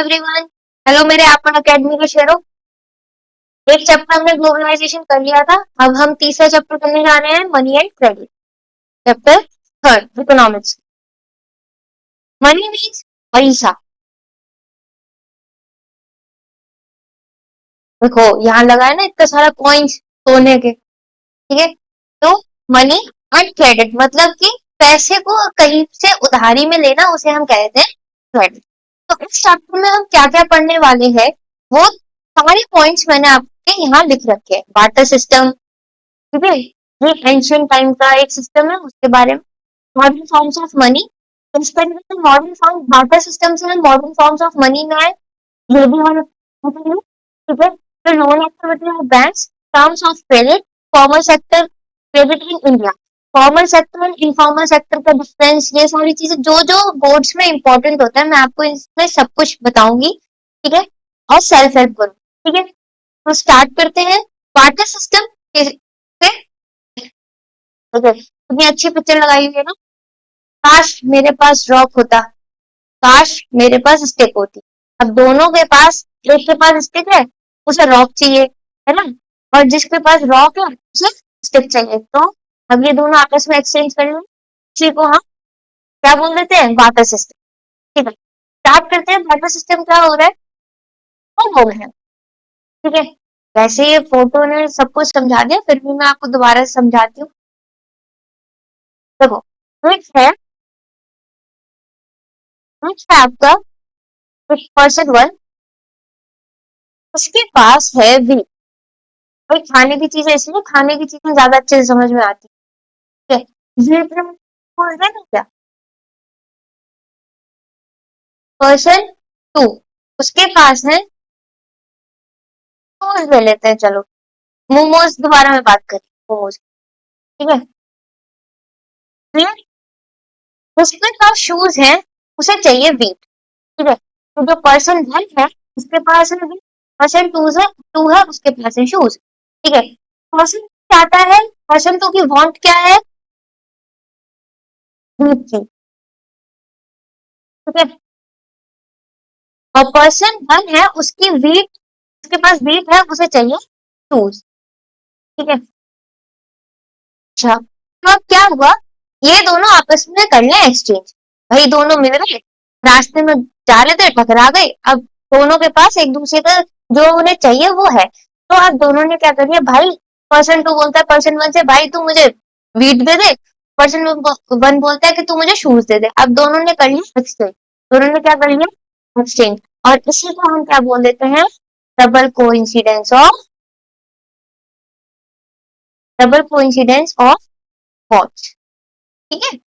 Everyone. Hello मेरे अपन academy के शेयरों। एक चैप्टर हमने ग्लोबलाइजेशन कर लिया था। अब हम तीसरा चैप्टर करने जा रहे हैं, money and credit. Chapter third, economics. Money means पैसा। देखो यहाँ लगा है ना इतना सारा कॉइन्स सोने के, ठीक है। तो मनी एंड क्रेडिट मतलब कि पैसे को कहीं से उधारी में लेना, उसे हम कहते हैं क्रेडिट। तो इस चैप्टर में हम क्या क्या पढ़ने वाले हैं, वो सारे पॉइंट्स मैंने आपके यहाँ लिख रखे हैं। बार्टर सिस्टम, ठीक है, ये एंशियंट टाइम का एक सिस्टम है, उसके बारे में। Modern forms of money, modern form barter system से हम मॉडर्न फॉर्म्स ऑफ मनी में आए, ये भी हम बताएंगे, ठीक है। फिर loan activity of banks, terms of credit, formal sector, credit in India, formal sector and informal sector का डिफरेंस, ये सारी चीजें जो जो बोर्ड्स में इंपॉर्टेंट होता है मैं आपको इसमें सब कुछ बताऊंगी, ठीक है। और सेल्फ हेल्प करूँ, ठीक है। तो स्टार्ट करते हैं बार्टर सिस्टम से। ओके, इतनी अच्छी पिक्चर लगाई हुई है ना। काश मेरे पास रॉक होता, काश मेरे पास स्टिक होती। अब दोनों के पास, एक के पास स्टिक है, उसे रॉक चाहिए, है ना। और जिसके पास रॉक है उसे स्टिक चाहिए। तो अब ये दोनों आपस में एक्सचेंज करेंगे, इसी को हम क्या बोल देते हैं, बार्टर सिस्टम, ठीक है। स्टार्ट करते हैं, बार्टर सिस्टम क्या हो रहा है, वो हो गया, ठीक है। वैसे ये फोटो ने सब कुछ समझा दिया, फिर भी मैं आपको दोबारा से समझाती हूँ। देखो, नेक्स्ट है आपका पर्सन वन, उसके पास है वी। भाई खाने की चीजें, इसलिए खाने की चीजें ज्यादा अच्छे से समझ में आती है, ठीक है। ये बोल रहे ना क्या, पर्सन टू, उसके पास है, मोमोज ले लेते हैं, चलो मोमोज दोबारा में बात करें, मोमोज, ठीक है। फिर उसके पास शूज है, उसे चाहिए वीट, ठीक है। तो जो पर्सन वन है उसके पास है वीट, पर्सन टू है उसके पास है शूज, ठीक है। पर्सन चाहता है, पर्सन टू की वांट क्या है, वीट की, ठीक है। और पर्सन वन है, उसकी वीट, उसके पास वीट है, उसे चाहिए शूज, ठीक है। अच्छा, तो अब क्या हुआ, ये दोनों आपस में कर ले एक्सचेंज। भाई दोनों मिल गए, रास्ते में जा रहे थे, टकरा गए। अब दोनों के पास एक दूसरे का जो उन्हें चाहिए वो है, तो अब दोनों ने क्या कर लिया, भाई पर्सन टू बोलता है पर्सन वन से, भाई तू मुझे वीट दे दे। पर्सन वन बोलता है कि तू मुझे शूज दे दे। अब दोनों ने कर लिया एक्सचेंज, दोनों ने क्या कर लिया, एक्सचेंज। और इसी को हम क्या बोल देते हैं, double coincidence of, double coincidence of watch, ठीक है।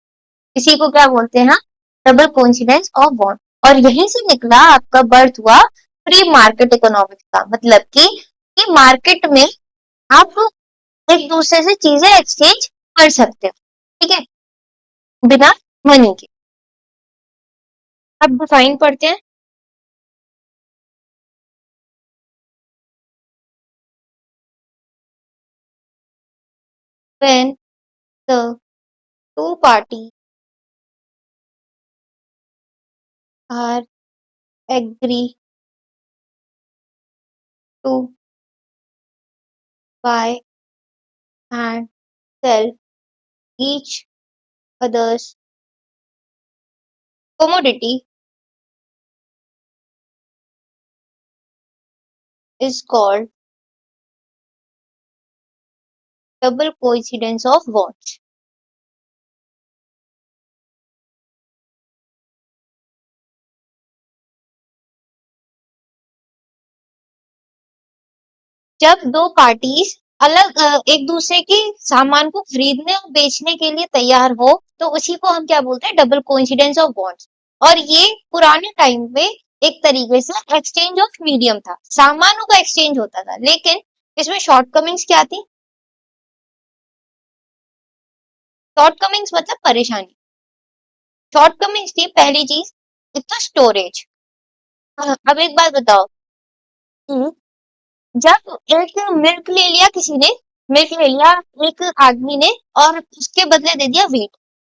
इसी को क्या बोलते हैं, डबल कोइंसिडेंस ऑफ बॉन्ड। और यहीं से निकला आपका बर्थ हुआ फ्री मार्केट इकोनॉमिक्स का, मतलब कि मार्केट में आप एक दूसरे से चीजें एक्सचेंज कर सकते हो, ठीक है, बिना मनी के। अब डिफाइन पढ़ते हैं। When the two party are agree to buy and sell each others commodity is called double coincidence of wants। जब दो पार्टीज अलग एक दूसरे की सामान को खरीदने और बेचने के लिए तैयार हो, तो उसी को हम क्या बोलते हैं, डबल कोइंसिडेंस ऑफ बॉन्ड्स। और ये पुराने टाइम में एक तरीके से एक्सचेंज ऑफ मीडियम था, सामानों का एक्सचेंज होता था। लेकिन इसमें शॉर्टकमिंग्स क्या थी, शॉर्टकमिंग्स मतलब परेशानी। शॉर्टकमिंग्स थी पहली चीज, एक तो स्टोरेज। अब एक बात बताओ कि जब एक मिल्क ले लिया किसी ने, मिल्क ले लिया एक आदमी ने, और उसके बदले दे दिया वीट।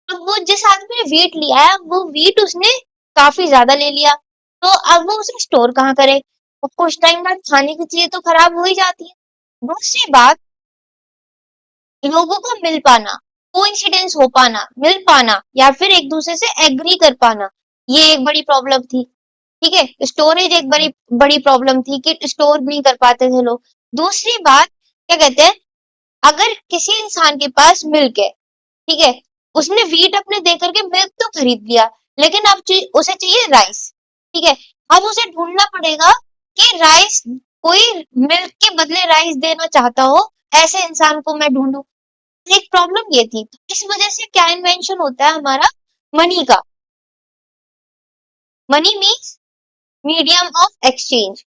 अब वो जिस आदमी ने वीट लिया है, वो वीट उसने काफी ज्यादा ले लिया, तो अब वो उसे स्टोर कहाँ करे? और कुछ टाइम बाद खाने की चीजें तो खराब हो ही जाती है। दूसरी बात, लोगों को मिल पाना, कोइंसिडेंस हो पाना, मिल पाना या फिर एक दूसरे से एग्री कर पाना, ये एक बड़ी प्रॉब्लम थी। ठीक है, स्टोरेज एक बड़ी बड़ी प्रॉब्लम थी कि स्टोर नहीं कर पाते थे लोग। दूसरी बात क्या कहते हैं, अगर किसी इंसान के पास मिल्क है, ठीक है, उसने वीट अपने दे करके मिल्क तो खरीद लिया, लेकिन अब उसे चाहिए राइस। ठीक है, अब उसे ढूंढना पड़ेगा कि राइस, कोई मिल्क के बदले राइस देना चाहता हो, ऐसे इंसान को मैं ढूंढूं। एक प्रॉब्लम ये थी, तो इस वजह से क्या इन्वेंशन होता है हमारा, मनी का। Money means medium of exchange.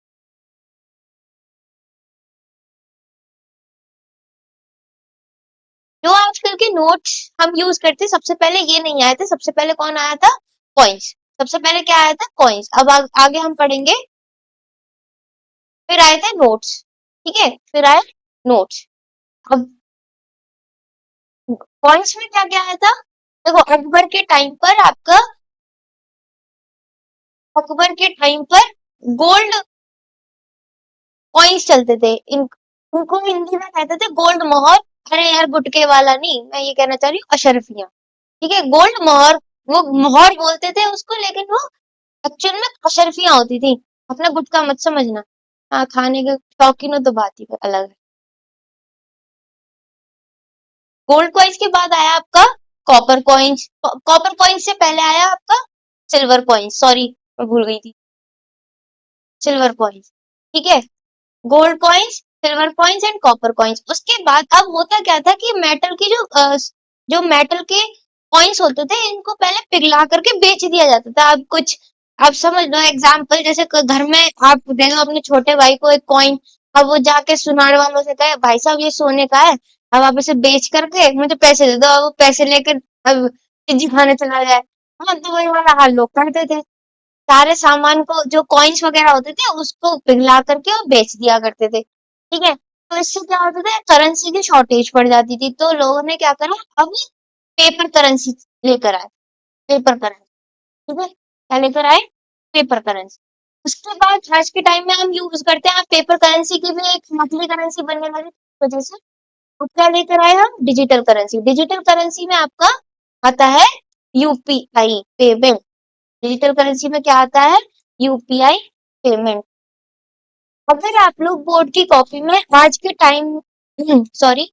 जो आजकल के नोट्स हम यूज करते, सबसे पहले ये नहीं आए थे, सबसे पहले कौन आया था, कॉइन्स। सबसे पहले क्या आया था, कॉइन्स। अब आगे हम पढ़ेंगे, फिर आए थे नोट्स। ठीक है, फिर आए नोट्स। अब कॉइन्स में क्या क्या आया था, देखो अकबर के टाइम पर गोल्ड कॉइन्स चलते थे। उनको हिंदी में कहते थे गोल्ड मोहर। अरे यार, गुटके वाला नहीं, मैं ये कहना चाह रही हूँ अशरफियां। ठीक है, गोल्ड मोहर, वो मोहर बोलते थे उसको, लेकिन वो एक्चुअल में अशरफियां होती थी। अपना गुटका मत समझना। हाँ, खाने के शौकीनों तो बात ही अलग है। गोल्ड कॉइन्स के बाद आया आपका कॉपर कॉइन्स। कॉपर कॉइन्स से पहले आया आपका सिल्वर कॉइन्स, सॉरी मैं भूल गई थी, सिल्वर कॉइन्स। ठीक है, gold coins, silver coins and copper coins. उसके बाद अब होता क्या था कि मेटल की जो मेटल के कॉइन्स होते थे, इनको पहले पिघला करके बेच दिया जाता था। अब कुछ, अब समझ लो एग्जाम्पल, जैसे घर में आप दे दो अपने छोटे भाई को एक कॉइन, अब वो जाके सुनार वालों से कहे भाई साहब ये सोने का है, अब आप इसे बेच करके मुझे पैसे दे दो, अब वो पैसे लेकर अब चिज्जी खाने चला जाए। हाँ, तो वही वाला हाल लोग करते थे। सारे सामान को, जो कॉइन्स वगैरह होते थे, उसको पिघला करके और बेच दिया करते थे। ठीक है, तो इससे क्या होता था, करेंसी की शॉर्टेज पड़ जाती थी, तो लोगों ने क्या करा, अब पेपर करेंसी लेकर आए। Paper currency. ठीक है, क्या लेकर आए, पेपर करेंसी। उसके बाद आज के टाइम में हम यूज करते हैं पेपर करेंसी की भी एक नकली करेंसी बनने लगी, इस वजह से अब क्या लेकर आए हम, डिजिटल करेंसी। डिजिटल करेंसी में आपका आता है यूपीआई पेमेंट। डिजिटल करेंसी में क्या आता है, यूपीआई पेमेंट। अगर आप लोग बोर्ड की कॉपी में आज के टाइम, सॉरी,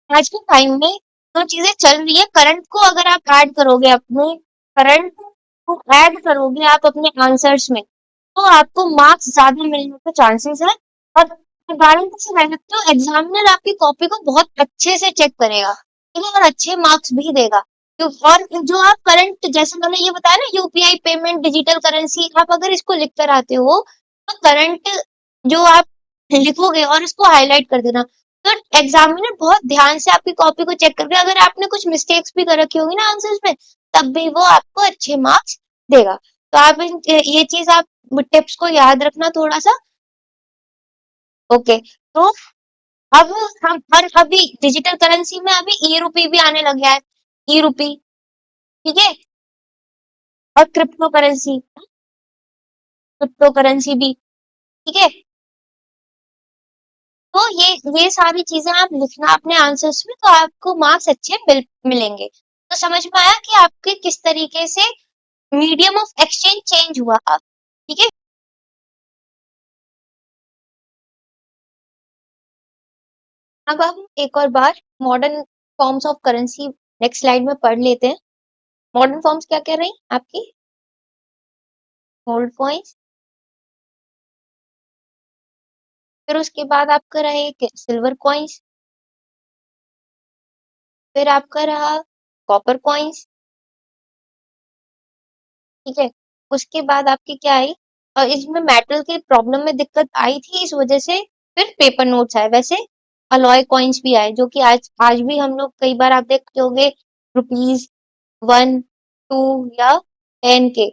आज के टाइम में जो चीजें चल रही है, करंट को अगर आप ऐड करोगे, अपने करंट को ऐड करोगे आप अपने आंसर्स में, तो आपको मार्क्स ज्यादा मिलने के चांसेस है। और गारंटी से कह सकते हो, एग्जामिनर आपकी कॉपी को बहुत अच्छे से चेक करेगा, ठीक है, और अच्छे मार्क्स भी देगा। और जो आप करंट, जैसे मैंने ये बताया ना, यूपीआई पेमेंट, डिजिटल करेंसी, आप अगर इसको लिख कर आते हो, तो करंट जो आप लिखोगे और इसको हाईलाइट कर देना, तो एग्जामिनर बहुत ध्यान से आपकी कॉपी को चेक करके, अगर आपने कुछ मिस्टेक्स भी कर रखी होंगी ना आंसर्स में, तब भी वो आपको अच्छे मार्क्स देगा। तो आप ये चीज आप टिप्स को याद रखना थोड़ा सा। ओके, तो अब हम, और अभी डिजिटल करेंसी में अभी ई रूपी भी आने लग गया है, ई रूपी। ठीक है, और क्रिप्टो करेंसी भी। ठीक है, तो ये सारी चीजें आप लिखना अपने आंसर्स में, तो आपको मार्क्स अच्छे मिलेंगे। तो समझ में आया कि आपके किस तरीके से मीडियम ऑफ एक्सचेंज चेंज हुआ। ठीक है, अब हम एक और बार modern forms of currency next slide में पढ़ लेते हैं। मॉडर्न फॉर्म्स क्या कह रही आपकी, गोल्ड कॉइन्स, फिर उसके बाद आपका रहे सिल्वर कॉइन्स, फिर आपका रहा कॉपर कॉइन्स। ठीक है, उसके बाद आपकी क्या आई, और इसमें मेटल की प्रॉब्लम में दिक्कत आई थी, इस वजह से फिर पेपर नोट्स आए। वैसे अलॉय कॉइन्स भी आए, जो कि आज आज भी हम लोग कई बार आप देखते होंगे, रुपीज 1, 2 या 10 के।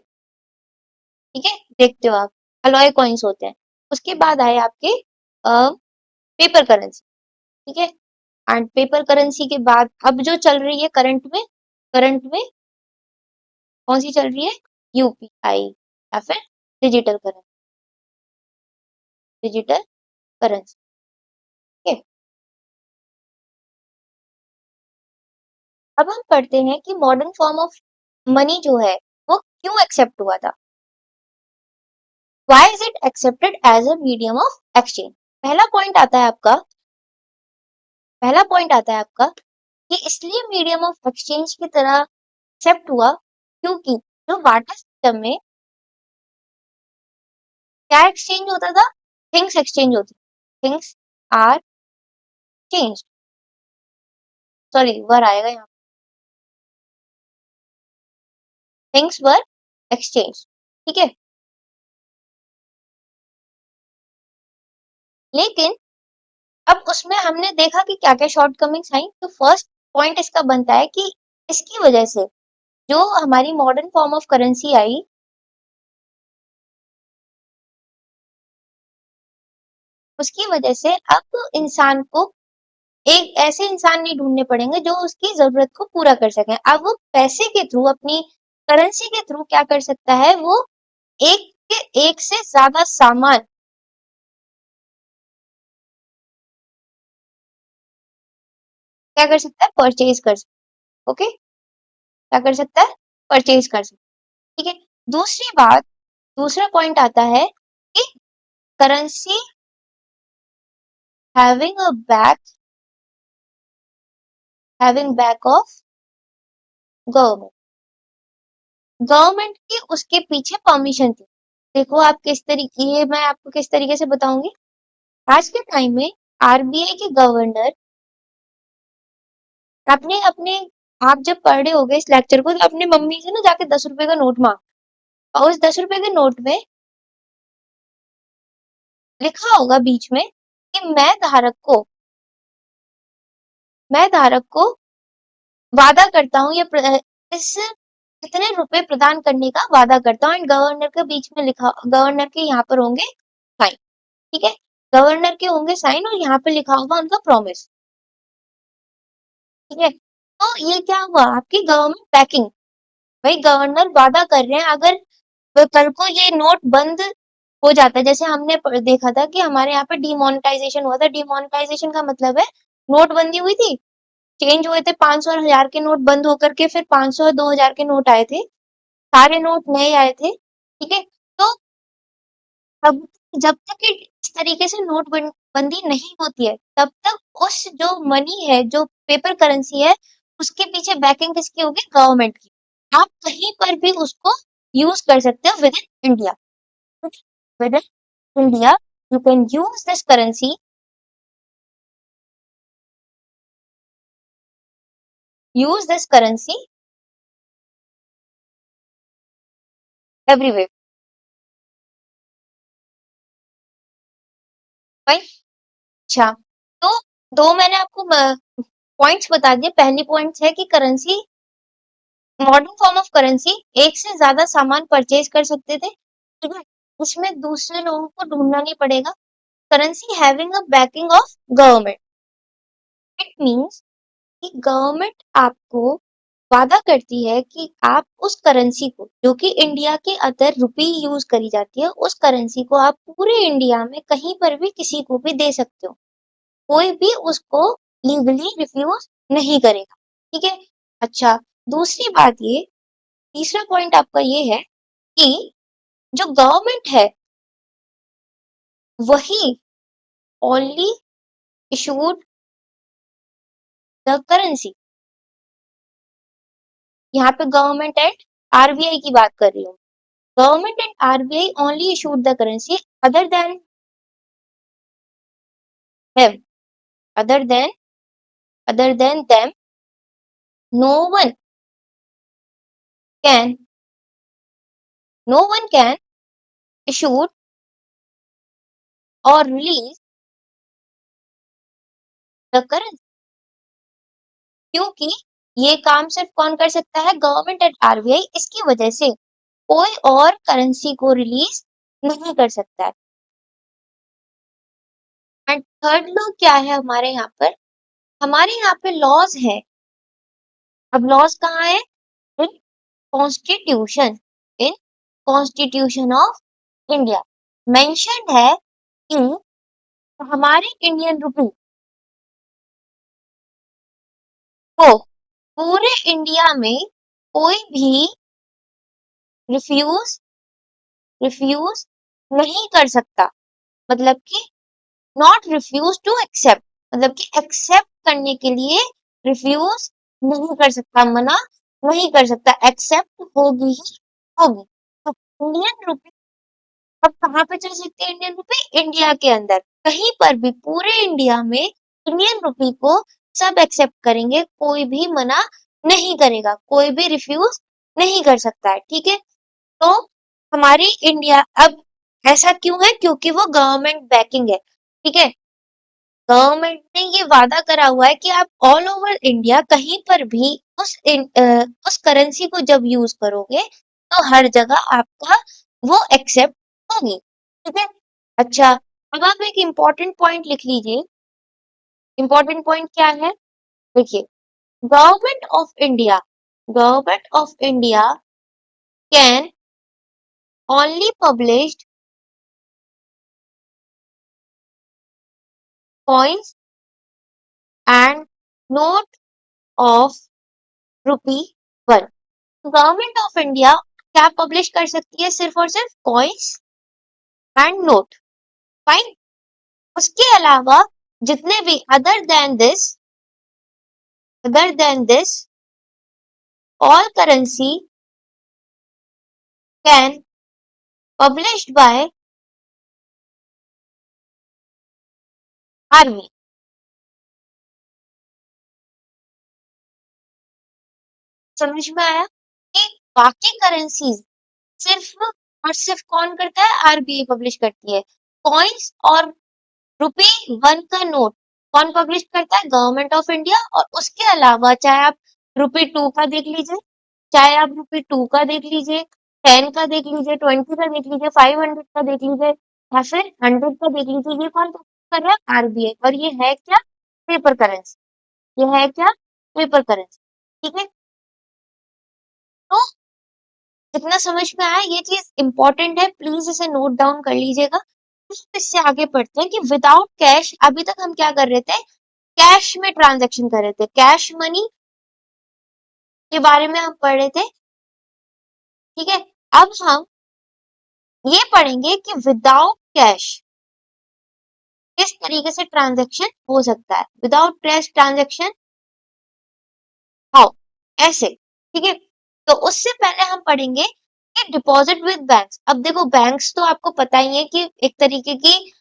ठीक है, देखते हो आप, अलॉय कॉइन्स होते हैं। उसके बाद आए आपके पेपर करेंसी। ठीक है, एंड पेपर करेंसी के बाद अब जो चल रही है करंट में कौन सी चल रही है, यूपीआई या फिर डिजिटल करेंसी, डिजिटल करेंसी। ठीक है, अब हम पढ़ते हैं कि मॉडर्न फॉर्म ऑफ मनी जो है वो क्यों एक्सेप्ट हुआ था। Why is it accepted as a medium of exchange? पहला पॉइंट आता है आपका पहला पॉइंट आता है आपका कि इसलिए मीडियम ऑफ एक्सचेंज की तरह एक्सेप्ट हुआ क्योंकि जो बार्टर सिस्टम में क्या एक्सचेंज होता था, थिंग्स एक्सचेंज होती, थिंग्स आर चेंज, सॉरी वर आएगा यहाँ, थिंग्स वर एक्सचेंज। ठीक है, लेकिन अब उसमें हमने देखा कि क्या क्या शॉर्टकमिंग्स आई। तो फर्स्ट पॉइंट इसका बनता है कि इसकी वजह से जो हमारी मॉडर्न फॉर्म ऑफ करेंसी आई, उसकी वजह से अब इंसान को एक ऐसे इंसान नहीं ढूंढने पड़ेंगे जो उसकी जरूरत को पूरा कर सकें। अब वो पैसे के थ्रू, अपनी करेंसी के थ्रू क्या कर सकता है, वो एक के एक से ज्यादा सामान क्या कर सकता है, परचेज कर सकता है। ओके, क्या कर सकता है, परचेज कर सकता है। ठीक है, दूसरी बात, दूसरा पॉइंट आता है कि currency having a back, having back of government, government की उसके पीछे परमिशन थी। देखो आप किस तरीके, ये मैं आपको किस तरीके से बताऊंगी। आज के टाइम में आरबीआई के गवर्नर अपने अपने आप जब पढ़ रहे होगे इस लेक्चर को तो अपनी मम्मी से ना जाके 10 रुपए का नोट मांग, और उस 10 रुपए के नोट में लिखा होगा बीच में कि मैं धारक को वादा करता हूँ या इस इतने रुपए प्रदान करने का वादा करता हूँ। एंड गवर्नर के बीच में लिखा, गवर्नर के यहाँ पर होंगे साइन। ठीक है, गवर्नर के होंगे साइन और यहाँ पे लिखा होगा उनका प्रॉमिस। ठीक है, तो ये क्या हुआ, आपकी गवर्नमेंट बैकिंग, भाई गवर्नर वादा कर रहे हैं अगर कल को ये नोट बंद हो जाता है, जैसे हमने देखा था कि हमारे यहाँ पे डिमोनेटाइजेशन हुआ था। डिमोनेटाइजेशन का मतलब है नोटबंदी हुई थी, चेंज हुए थे 500 और 1000 के नोट बंद होकर के फिर 500 और 2000 के नोट आए थे, सारे नोट नए आए थे। ठीक है, तो तब जब तक कि इस तरीके से नोटबंदी नहीं होती है तब तक उस जो मनी है, जो पेपर करेंसी है, उसके पीछे बैकिंग किसकी होगी, गवर्नमेंट की। आप कहीं पर भी उसको यूज कर सकते हो with in India, with in India you can use this currency, use this currency everywhere. भाई अच्छा, तो दो मैंने आपको पॉइंट्स बता दिए। पहली पॉइंट है कि currency, modern form of currency एक से ज्यादा सामान परचेज कर सकते थे। ठीक है, उसमें दूसरे लोगों को ढूंढना नहीं पड़ेगा। Currency having a banking of government, it means कि गवर्नमेंट आपको वादा करती है कि आप उस करेंसी को, जो कि इंडिया के अंदर रुपी यूज करी जाती है, उस करेंसी को आप पूरे इंडिया में कहीं पर भी किसी को भी दे सकते हो, कोई भी उसको लीगली रिफ्यूज नहीं करेगा। ठीक है, अच्छा, दूसरी बात ये, तीसरा पॉइंट आपका ये है कि जो गवर्नमेंट है वही ओनली इशूड द करेंसी। यहाँ पे गवर्नमेंट एंड आरबीआई की बात कर रही हूँ। Government and RBI only issued the currency, other than them, other than them, no one can, no one can issue or release the currency, क्योंकि ये काम सिर्फ कौन कर सकता है, गवर्नमेंट एंड आरबीआई। इसकी वजह से कोई और करेंसी को रिलीज नहीं कर सकता है। एंड थर्ड लॉ क्या है हमारे यहाँ पर, हमारे यहाँ पे लॉज है। अब लॉज कहाँ है, in constitution, in constitution of India mentioned है कि हमारे इंडियन रुपी को पूरे इंडिया में कोई भी रिफ्यूज रिफ्यूज नहीं कर सकता। मतलब कि नॉट रिफ्यूज टू एक्सेप्ट, मतलब कि एक्सेप्ट करने के लिए रिफ्यूज नहीं कर सकता, मना नहीं कर सकता, एक्सेप्ट होगी ही होगी। तो इंडियन रुपी अब कहाँ पे चल सकती है? इंडियन रुपी इंडिया के अंदर कहीं पर भी पूरे इंडिया में इंडियन रुपी को सब एक्सेप्ट करेंगे, कोई भी मना नहीं करेगा, कोई भी रिफ्यूज नहीं कर सकता है। ठीक है, तो हमारी इंडिया अब ऐसा क्यों है? क्योंकि वो गवर्नमेंट बैकिंग है। ठीक है, गवर्नमेंट ने ये वादा करा हुआ है कि आप ऑल ओवर इंडिया कहीं पर भी उस करेंसी को जब यूज करोगे तो हर जगह आपका वो एक्सेप्ट होगी। ठीक है, अच्छा, अब आप एक इम्पोर्टेंट पॉइंट लिख लीजिए। इम्पोर्टेंट पॉइंट क्या है? देखिए, government of India government of India can only published coins and note of ₹1। Government of India क्या पब्लिश कर सकती है? सिर्फ और सिर्फ कॉइन्स एंड नोट। फाइन। उसके अलावा जितने भी other than this all currency can published by RBI. समझ में आया कि बाकी करेंसीज सिर्फ और सिर्फ कौन करता है? आरबीआई पब्लिश करती है। कॉइन्स और ₹1 का नोट कौन पब्लिश करता है? Government of India. और उसके अलावा चाहे आप ₹2 का देख लीजिए, चाहे आप ₹2 का देख लीजिए, 10 का देख लीजिए, 20 का देख लीजिए, 500 का देख लीजिए या फिर 100 का देख लीजिए, ये कौन कर रहा है? आरबीआई। और ये है क्या? Paper currency. ये है क्या? Paper currency. ठीक है, तो जितना समझ में आया ये चीज इंपॉर्टेंट है, प्लीज इसे नोट डाउन कर लीजिएगा। इससे आगे बढ़ते हैं कि विदाउट कैश अभी तक हम क्या कर रहे थे? कैश में ट्रांजैक्शन कर रहे थे, कैश मनी के बारे में हम पढ़ रहे थे। ठीक है, अब हम ये पढ़ेंगे कि विदाउट कैश किस तरीके से ट्रांजैक्शन हो सकता है। विदाउट कैश ट्रांजैक्शन हाउ, ऐसे। ठीक है, तो उससे पहले हम पढ़ेंगे कि डिपॉजिट विद बैंक्स। अब देखो, बैंक्स तो आपको पता ही है कि एक तरीके की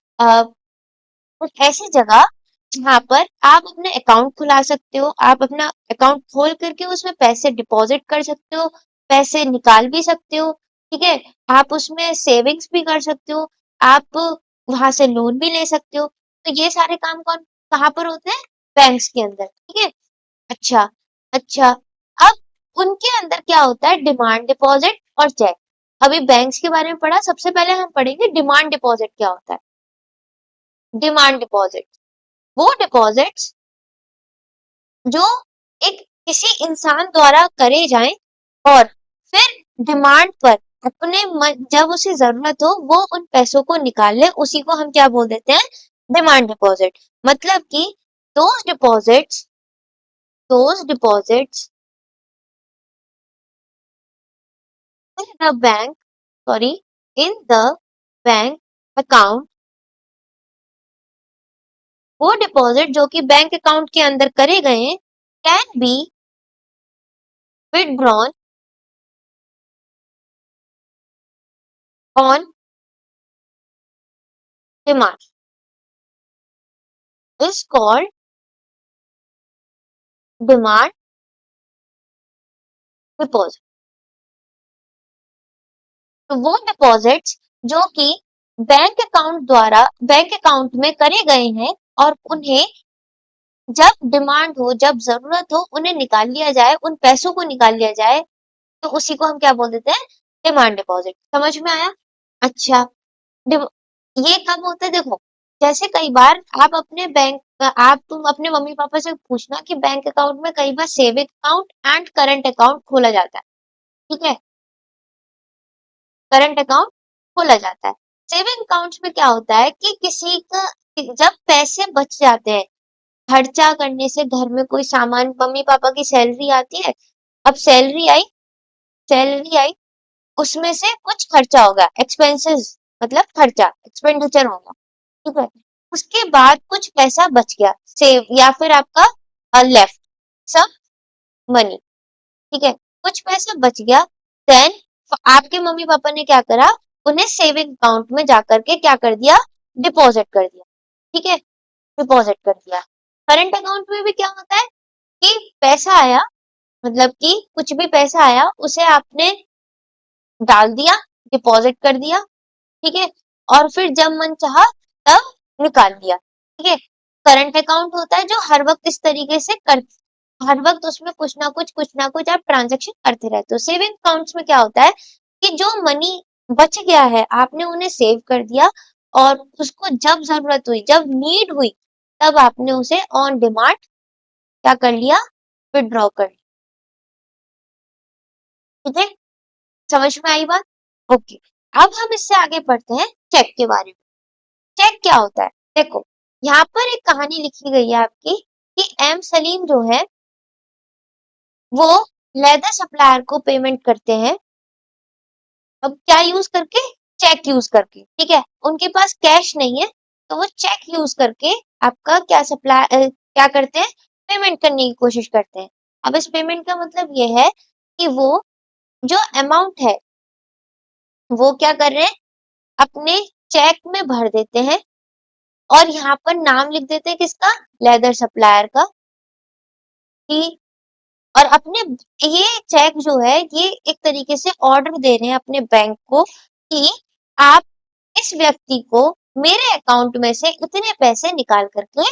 कुछ ऐसी जगह जहाँ पर आप अपने अकाउंट खुला सकते हो, आप अपना अकाउंट खोल करके उसमें पैसे डिपॉजिट कर सकते हो, पैसे निकाल भी सकते हो। ठीक है, आप उसमें सेविंग्स भी कर सकते हो, आप वहां से लोन भी ले सकते हो। तो ये सारे काम कौन कहाँ पर होते हैं? बैंक्स के अंदर। ठीक है, अच्छा, अच्छा, अब उनके अंदर क्या होता है? डिमांड डिपॉजिट और चेक। अभी बैंक्स के बारे में पढ़ा, सबसे पहले हम पढ़ेंगे डिमांड डिपॉजिट क्या होता है। डिमांड डिपॉजिट वो डिपॉजिट्स जो एक किसी इंसान द्वारा करे जाएं और फिर डिमांड पर जब उसे जरूरत हो वो उन पैसों को निकाल ले, उसी को हम क्या बोल देते हैं? Demand deposit. मतलब कि those deposits those deposits in the bank sorry in the bank account, वो डिपॉजिट जो कि बैंक अकाउंट के अंदर करे गए हैं, can be withdrawn on demand, is called demand deposit. तो वो डिपॉजिट्स जो कि बैंक अकाउंट में करे गए हैं और उन्हें जब डिमांड हो, जब जरूरत हो, उन्हें निकाल लिया जाए, उन पैसों को निकाल लिया जाए, तो उसी को हम क्या बोल देते हैं? Demand deposit. समझ में आया? अच्छा, डिव- ये कब होता है? देखो, जैसे कई बार आप तुम अपने मम्मी पापा से पूछना कि बैंक अकाउंट में कई बार saving account and current account खोला जाता है। ठीक है, करंट अकाउंट खोला जाता है। सेविंग अकाउंट्स में क्या होता है कि किसी का जब पैसे बच जाते हैं खर्चा करने से, घर में कोई सामान, मम्मी पापा की सैलरी आती है, अब सैलरी आई, उसमें से कुछ खर्चा होगा, एक्सपेंसेस मतलब खर्चा, एक्सपेंडिचर होगा, ठीक है। उसके बाद कुछ पैसा बच गया सेव, या फिर आपका लेफ्ट सम मनी, ठीक है, कुछ पैसा बच गया, देन आपके मम्मी पापा ने क्या करा, उन्हें सेविंग अकाउंट में जाकर के क्या कर दिया, डिपॉजिट कर दिया, ठीक है, डिपॉजिट कर दिया। करंट अकाउंट में भी क्या होता है कि पैसा आया, मतलब कि कुछ भी पैसा आया उसे आपने डाल दिया, डिपॉजिट कर दिया, ठीक है, और फिर जब मन चाहा तब निकाल लिया, ठीक है। करंट अकाउंट होता है जो हर वक्त इस तरीके से कर, हर वक्त उसमें कुछ ना कुछ आप ट्रांजेक्शन करते रहते हो। सेविंग अकाउंट्स में क्या होता है कि जो मनी बच गया है आपने उन्हें सेव कर दिया, और उसको जब जरूरत हुई, जब नीड हुई, तब आपने उसे ऑन डिमांड क्या कर लिया, विड्रॉ कर लिया, ठीक है। समझ में आई बात? ओके। अब हम इससे आगे बढ़ते हैं चेक के बारे में। चेक क्या होता है? देखो, यहाँ पर एक कहानी लिखी गई है आपकी कि एम सलीम जो है वो लेदर सप्लायर को पेमेंट करते हैं, अब क्या यूज करके, चेक यूज करके, ठीक है। उनके पास कैश नहीं है, तो वो चेक यूज करके आपका क्या क्या करते हैं, पेमेंट करने की कोशिश करते हैं। अब इस पेमेंट का मतलब ये है कि वो जो अमाउंट है वो क्या कर रहे हैं, अपने चेक में भर देते हैं, और यहाँ पर नाम लिख देते हैं किसका, लेदर सप्लायर का, कि और अपने ये चेक जो है ये एक तरीके से ऑर्डर दे रहे हैं अपने बैंक को कि आप इस व्यक्ति को मेरे अकाउंट में से इतने पैसे निकाल करके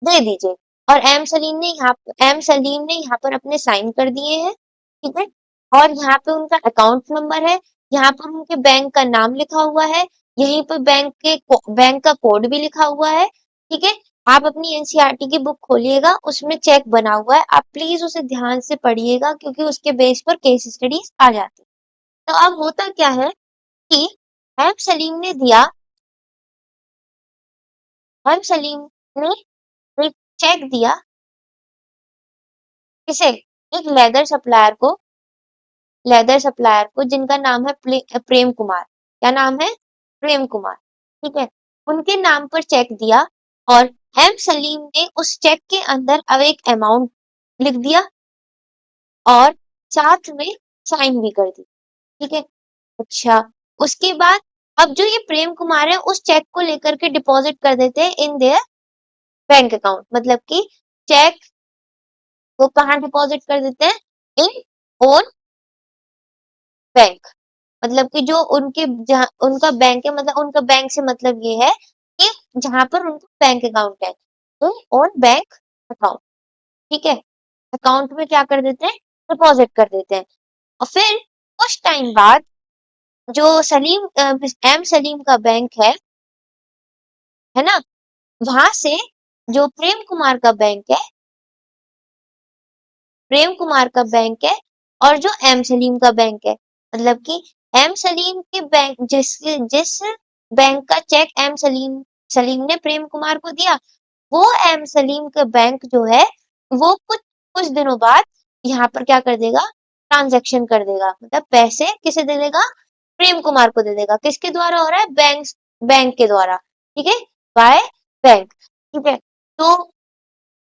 दे दीजिए। और एम सलीम ने यहाँ पर अपने साइन कर दिए हैं, ठीक है। और यहाँ पे उनका अकाउंट नंबर है, यहाँ पर उनके बैंक का नाम लिखा हुआ है, यहीं पर बैंक का कोड भी लिखा हुआ है, ठीक है। आप अपनी एनसीईआरटी की बुक खोलिएगा, उसमें चेक बना हुआ है, आप प्लीज उसे ध्यान से पढ़िएगा क्योंकि उसके बेस पर केस स्टडीज आ जाती है। तो अब होता क्या है कि एम सलीम ने दिया, एम सलीम ने एक चेक दिया किसे, एक लेदर सप्लायर को जिनका नाम है प्रेम कुमार, क्या नाम है, प्रेम कुमार, ठीक है। उनके नाम पर चेक दिया, और एम सलीम ने उस चेक के अंदर अब एक अमाउंट लिख दिया, और साथ में साइन भी कर दी, ठीक है। अच्छा, उसके बाद अब जो ये प्रेम कुमार है उस चेक को लेकर के डिपॉजिट कर देते हैं इन देयर बैंक अकाउंट, मतलब कि चेक को कहाँ डिपॉजिट कर देते हैं, इन ओन बैंक, मतलब कि जो उनके जहाँ उनका बैंक है, मतलब उनका बैंक से मतलब ये है कि जहां पर उनका बैंक अकाउंट है, इन ओन बैंक अकाउंट, ठीक है। अकाउंट में क्या कर देते हैं, डिपॉजिट कर देते हैं। और फिर कुछ टाइम बाद जो एम सलीम का बैंक है ना, वहां से जो प्रेम कुमार का बैंक है, और जो एम सलीम का बैंक है, मतलब कि एम सलीम के बैंक, जिस बैंक का चेक सलीम ने प्रेम कुमार को दिया, वो एम सलीम का बैंक जो है वो कुछ कुछ दिनों बाद यहाँ पर क्या कर देगा, ट्रांजैक्शन कर देगा, मतलब पैसे किसे दे देगा, प्रेम कुमार को दे देगा। किसके द्वारा हो रहा है, बैंक के द्वारा, ठीक है, बाय बैंक, ठीक है। तो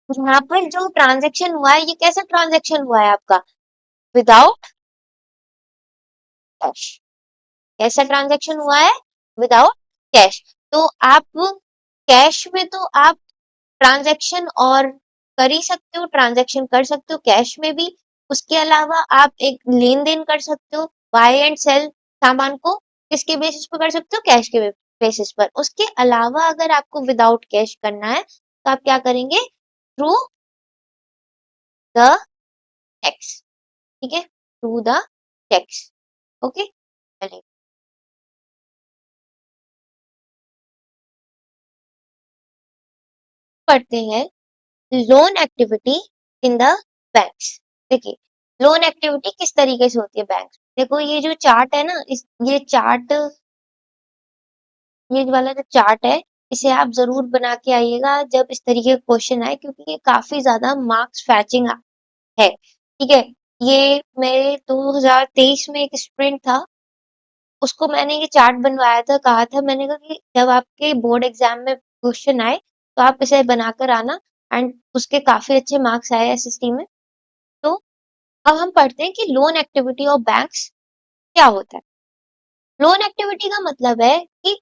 यहाँ पर जो ट्रांजैक्शन हुआ है ये कैसा ट्रांजैक्शन हुआ है आपका, विदाउट कैश, कैसा ट्रांजैक्शन हुआ है, विदाउट कैश। तो आप कैश में तो आप ट्रांजैक्शन और कर ही सकते हो, ट्रांजैक्शन कर सकते हो कैश में भी, उसके अलावा आप एक लेन देन कर सकते हो, बाय एंड सेल सामान को किसके बेसिस पर कर सकते हो, कैश के बेसिस पर। उसके अलावा अगर आपको विदाउट कैश करना है तो आप क्या करेंगे, थ्रू द टैक्स, ठीक है, थ्रू द टैक्स, ओके। चलिए पढ़ते हैं loan activity in the banks. देखिए, लोन एक्टिविटी किस तरीके से होती है बैंक, देखो ये जो चार्ट है ना, इस ये चार्ट ये वाला जो चार्ट है इसे आप जरूर बना के आइएगा जब इस तरीके का क्वेश्चन आए, क्योंकि ये काफी ज्यादा मार्क्स फैचिंग है। ठीक है, ये मेरे 2023 में एक स्टूडेंट था, उसको मैंने ये चार्ट बनवाया था, कहा था मैंने कहा कि जब आपके बोर्ड एग्जाम में क्वेश्चन आए तो आप इसे बनाकर आना, एंड उसके काफी अच्छे मार्क्स आए एसएसटी में। तो अब हम पढ़ते हैं कि लोन एक्टिविटी ऑफ बैंक्स क्या होता है। लोन एक्टिविटी का मतलब है कि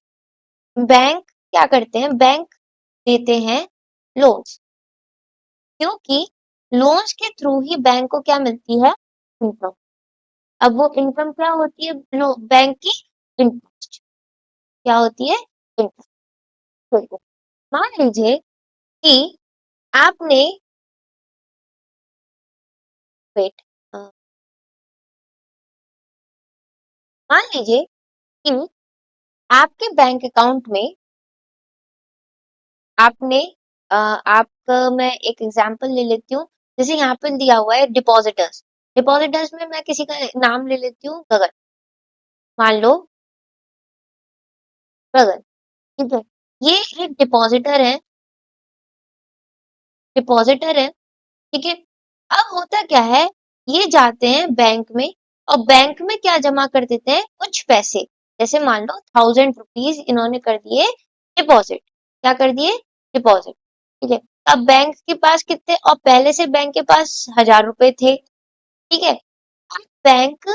बैंक क्या करते हैं, बैंक देते हैं लोन्स, क्योंकि लोन्स के थ्रू ही बैंक को क्या मिलती है, इनकम। अब वो इनकम क्या होती है, बैंक की इंटरेस्ट क्या होती है, इंटरेस्ट। मान लीजिए कि आपने, वेट, मान लीजिए कि आपके बैंक अकाउंट में आपने आपका, मैं एक एग्जांपल ले लेती हूँ, जैसे यहाँ पे दिया हुआ है डिपॉजिटर्स। डिपॉजिटर्स में मैं किसी का नाम ले लेती हूँ, गगन, मान लो गगन। ठीक है, ये एक डिपॉजिटर है। ठीक है, अब होता क्या है, ये जाते हैं बैंक में और बैंक में क्या जमा कर देते हैं, कुछ पैसे। जैसे मान लो 1000 रुपीज इन्होंने कर दिए डिपॉजिट, क्या कर दिए, डिपॉजिट। ठीक है, अब बैंक के पास कितने, और पहले से बैंक के पास 1000 रुपए थे। ठीक है, अब बैंक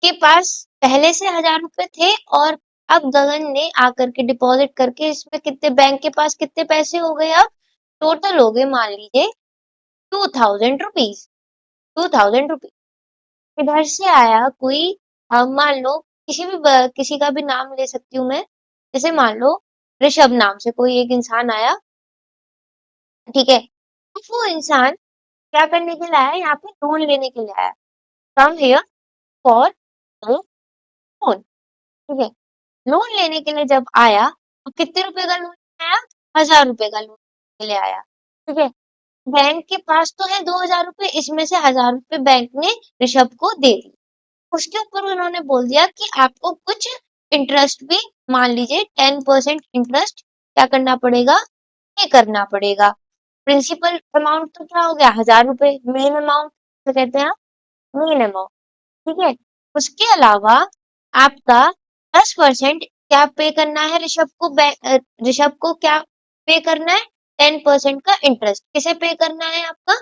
के पास पहले से 1000 रुपए थे, और अब गगन ने आकर के डिपॉजिट करके इसमें कितने, बैंक के पास कितने पैसे हो गए, अब टोटल हो गए मान लीजिए 2000 रुपीज। 2000 रुपीज इधर से आया कोई, मान लो किसी का भी नाम ले सकती हूँ मैं, जैसे मान लो ऋषभ नाम से कोई एक इंसान आया। ठीक है, अब वो इंसान क्या करने के लिए आया, यहाँ पे लोन लेने के लिए आया, कम हियर फॉर लोन। ठीक है, लोन लेने के लिए जब आया तो कितने रुपए का लोन आया, 1000 रुपए का लोन के लिए आया। ठीक है, बैंक के पास तो है 2000 रुपए, इसमें से 1000 रुपए बैंक ने ऋषभ को दे दी। उसके ऊपर उन्होंने बोल दिया कि आपको कुछ इंटरेस्ट भी, मान लीजिए 10% इंटरेस्ट क्या करना पड़ेगा, पे करना पड़ेगा। प्रिंसिपल अमाउंट तो क्या हो गया, 1000 रुपए, मेन अमाउंट तो कहते हैं मेन अमाउंट। ठीक है, उसके अलावा आपका 10% क्या पे करना है ऋषभ को, ऋषभ को क्या पे करना है, 10% का इंटरेस्ट किसे पे करना है, आपका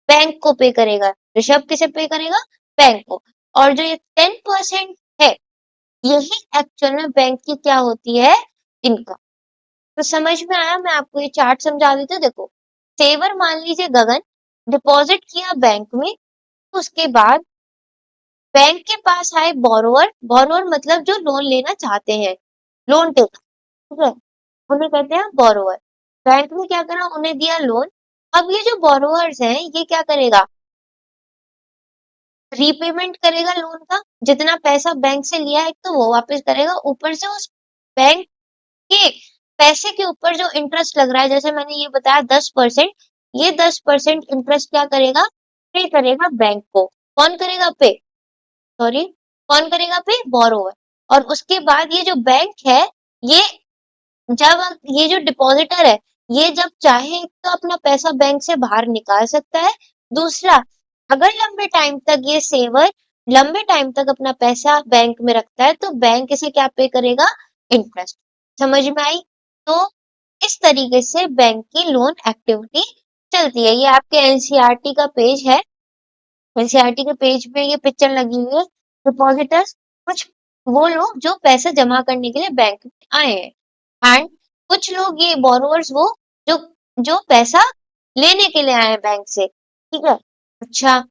बैंक को पे करेगा। ऋषभ किसे पे करेगा, बैंक को। और जो ये 10% है, यही एक्चुअल में बैंक की क्या होती है, इनकम। तो समझ में आया, मैं आपको ये चार्ट समझा देती हूँ। देखो, सेवर मान लीजिए गगन डिपॉजिट किया बैंक में, उसके बाद बैंक के पास आए बोरोवर, बोरोवर मतलब जो लोन लेना चाहते हैं, लोन टेकर। ठीक है, उन्हें कहते हैं बोरोवर। बैंक ने क्या करा, उन्हें दिया लोन। अब ये जो बोरोवर्स हैं, ये क्या करेगा, रीपेमेंट करेगा लोन का, जितना पैसा बैंक से लिया है तो वो वापस करेगा, ऊपर से उस बैंक के पैसे के ऊपर जो इंटरेस्ट लग रहा है, जैसे मैंने ये बताया 10%, ये 10% इंटरेस्ट क्या करेगा, पे करेगा बैंक को। कौन करेगा पे, सॉरी, कौन करेगा पे, बोरोवर। और उसके बाद ये जो बैंक है, ये जब ये जो डिपॉजिटर है, ये जब चाहे तो अपना पैसा बैंक से बाहर निकाल सकता है। दूसरा, अगर लंबे टाइम तक ये सेवर लंबे टाइम तक अपना पैसा बैंक में रखता है, तो बैंक इसे क्या पे करेगा, इंटरेस्ट। समझ में आई। तो इस तरीके से बैंक की लोन एक्टिविटी चलती है। ये आपके एनसीईआरटी का पेज है, एनसीईआरटी के पेज पे ये पिक्चर लगी हुई है। डिपॉजिटर्स कुछ वो लोग जो पैसा जमा करने के लिए बैंक में आए हैं, एंड कुछ लोग ये बोरोवर्स वो जो जो पैसा लेने के लिए आए हैं बैंक से। ठीक है, अच्छा,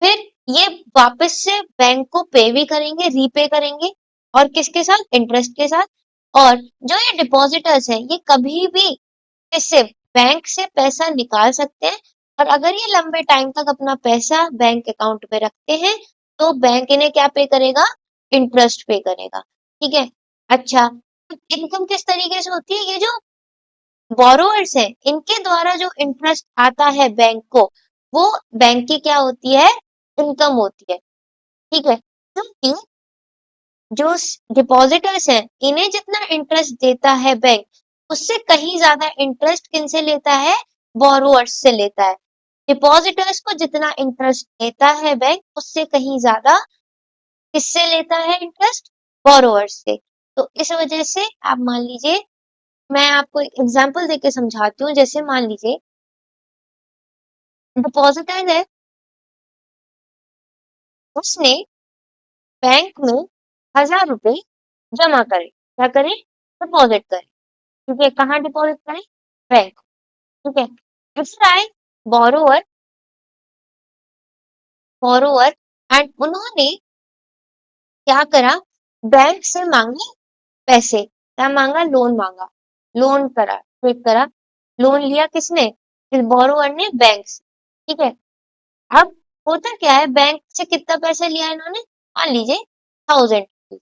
फिर ये वापस से बैंक को पे भी करेंगे, रीपे करेंगे, और किसके साथ, इंटरेस्ट के साथ। और जो ये डिपॉजिटर्स हैं, ये कभी भी इससे बैंक से पैसा निकाल सकते हैं, और अगर ये लंबे टाइम तक अपना पैसा बैंक अकाउंट में रखते हैं, तो बैंक इन्हें क्या पे करेगा, इंटरेस्ट पे करेगा। ठीक है, अच्छा, इनकम किस तरीके से होती है, ये जो बोरोवर्स हैं, इनके द्वारा जो इंटरेस्ट आता है बैंक को, वो बैंक की क्या होती है, इनकम होती है। ठीक है, क्योंकि जो डिपॉजिटर्स हैं इन्हें जितना इंटरेस्ट देता है बैंक, उससे कहीं ज्यादा इंटरेस्ट किनसे लेता है? बोरोअर्स से लेता है। डिपॉजिटर्स को जितना इंटरेस्ट देता है बैंक, उससे कहीं ज्यादा किससे लेता है इंटरेस्ट? बोरोअर्स से। तो इस वजह से आप मान लीजिए, मैं आपको एग्जांपल देके समझाती हूँ। जैसे मान लीजिए डिपॉजिटर है, उसने बैंक में 1000 रुपए जमा करे, क्या करे? डिपॉजिट करे। ठीक है, कहाँ डिपॉजिट करे? बैंक। ठीक है, दूसरा है बोरोअर, बोरोअर एंड उन्होंने क्या करा? बैंक से मांगे पैसे। क्या मांगा? लोन मांगा, लोन करा, चेक करा। लोन लिया किसने? इस बोरोअर ने बैंक से। ठीक है, अब होता क्या है, बैंक से कितना पैसा लिया इन्होंने? मान लीजिए 1000 रुपीज।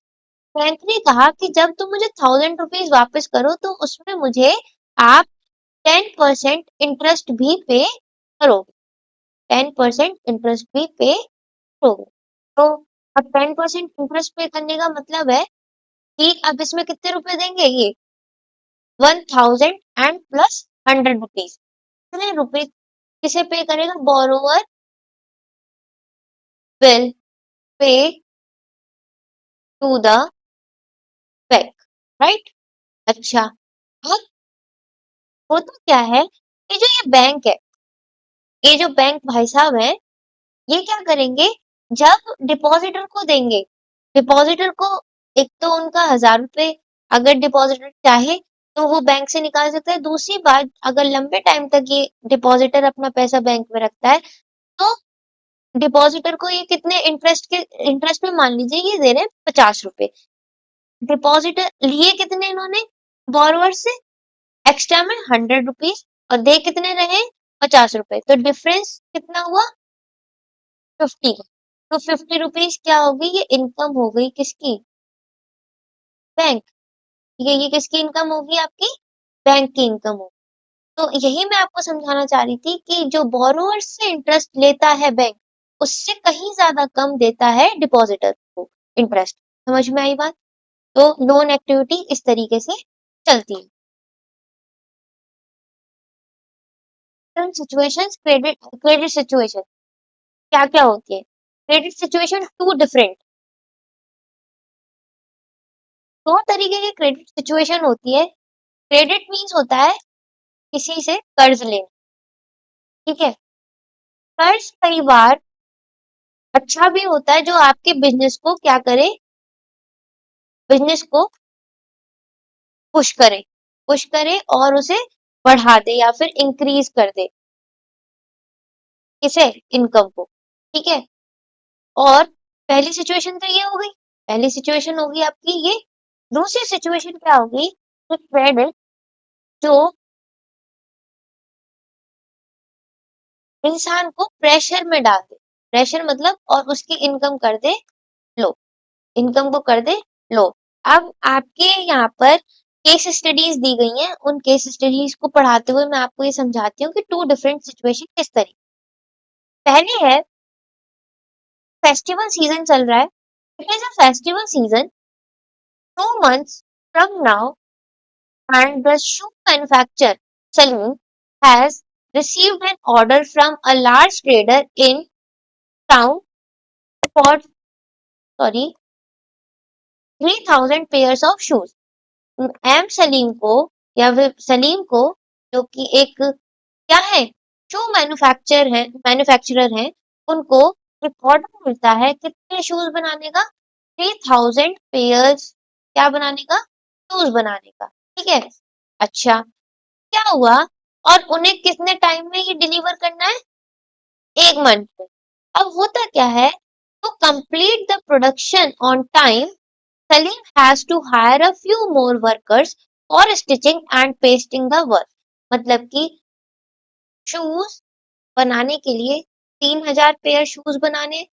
बैंक ने कहा कि जब तुम मुझे 1000 रुपीज वापस करो तो उसमें मुझे आप 10% इंटरेस्ट भी पे करोगे। 10% इंटरेस्ट भी पे करोगे। तो अब 10% इंटरेस्ट पे करने का मतलब है कि अब इसमें कितने रुपए देंगे? ये 1000 एंड प्लस 100 रुपीज। कितने रुपए किसे पे करेगा? Borrower will pay to the bank, right? अच्छा, अब होता क्या है कि जो ये बैंक है, ये जो बैंक भाई साहब है, ये क्या करेंगे? जब डिपॉजिटर को देंगे, डिपॉजिटर को एक तो उनका 1000 रुपए अगर डिपॉजिटर चाहे तो वो बैंक से निकाल सकता है। दूसरी बात, अगर लंबे टाइम तक ये डिपॉजिटर अपना पैसा बैंक में रखता है तो डिपॉजिटर को ये कितने इंटरेस्ट में मान लीजिए ये दे रहे हैं 50 रुपए। डिपॉजिटर लिए कितने इन्होंने बोरोवर से? एक्स्ट्रा में 100 रुपीज, और दे कितने रहे? 50 रुपए। तो डिफरेंस कितना हुआ? 50। तो 50 रुपीज क्या होगी? ये इनकम हो गई किसकी? बैंक। ये किसकी इनकम होगी? आपकी बैंक की इनकम होगी। तो यही मैं आपको समझाना चाह रही थी कि जो बोरोवर से इंटरेस्ट लेता है बैंक, उससे कहीं ज्यादा कम देता है डिपॉजिटर को इंटरेस्ट। समझ में आई बात? तो लोन एक्टिविटी इस तरीके से चलती है। सिचुएशन, क्रेडिट सिचुएशन क्या क्या होती है? क्रेडिट सिचुएशन टू डिफरेंट, दो तरीके की क्रेडिट सिचुएशन होती है। क्रेडिट मीन्स होता है किसी से कर्ज लेना। ठीक है, कर्ज कई बार अच्छा भी होता है जो आपके बिजनेस को क्या करे? बिजनेस को पुश करे और उसे बढ़ा दे या फिर इंक्रीज कर दे। किसे? इनकम को। ठीक है, और पहली सिचुएशन तो ये हो गई, पहली सिचुएशन होगी आपकी ये। दूसरी सिचुएशन क्या होगी कि क्रेडिट जो इंसान को प्रेशर में डाल दे, प्रेशर मतलब, और उसकी इनकम कर दे लो, इनकम को कर दे लो। अब आपके यहाँ पर केस स्टडीज दी गई हैं, उन केस स्टडीज को पढ़ाते हुए मैं आपको ये समझाती हूँ कि टू डिफरेंट सिचुएशन किस तरीके। पहले है फेस्टिवल सीजन चल रहा है। It is a festival season 2 months from now, and the shoe manufacturer Salim has received an order from a large trader in town for, sorry, 3000 pairs of shoes। M Salim को, या फिर सलीम को, जो कि एक क्या है, शू मैन्युफैक्चरर है, उनको एक ऑर्डर मिलता है कितने शूज बनाने का? 3000 पेयर्स क्या बनाने का? शूज बनाने का। ठीक है, अच्छा, क्या हुआ? और उन्हें कितने टाइम में ये डिलीवर करना है? 1 मंथ में। अब होता क्या है, to complete the production on time, Salim has to hire a few more workers for stitching and pasting the work। मतलब कि शूज बनाने के लिए 3000 पेयर शूज बनाने,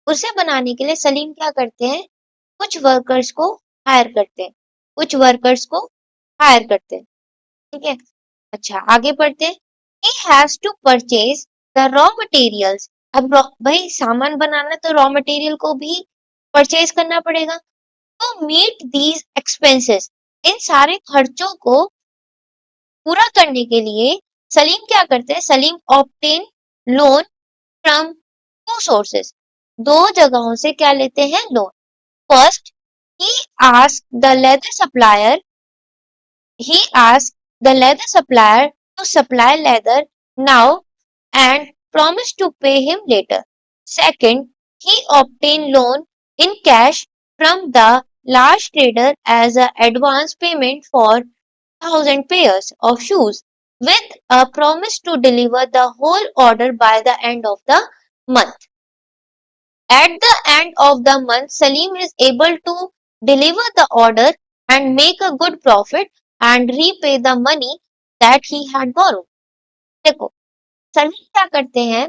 उसे बनाने के लिए सलीम क्या करते हैं? कुछ वर्कर्स को हायर करते हैं, कुछ वर्कर्स को हायर करते हैं। ठीक है, अच्छा आगे बढ़ते हैं। He has to purchase the raw materials। अब भाई सामान बनाना तो रॉ मटेरियल को भी परचेज करना पड़ेगा। टू मीट दीज एक्सपेंसेस, इन सारे खर्चों को पूरा करने के लिए सलीम क्या करते हैं, Salim obtain loan from to sources, दो जगहों से क्या लेते हैं, loan. First, he asked the leather supplier he asked the leather supplier to supply leather now and promised to pay him later. Second, he obtained loan in cash from the large trader as an advance payment for 1,000 pairs of shoes with a promise to deliver the whole order by the end of the month. At the end of the month, Salim is able to deliver the order and make a good profit and repay the money that he had borrowed. देखो, सलीम क्या करते हैं,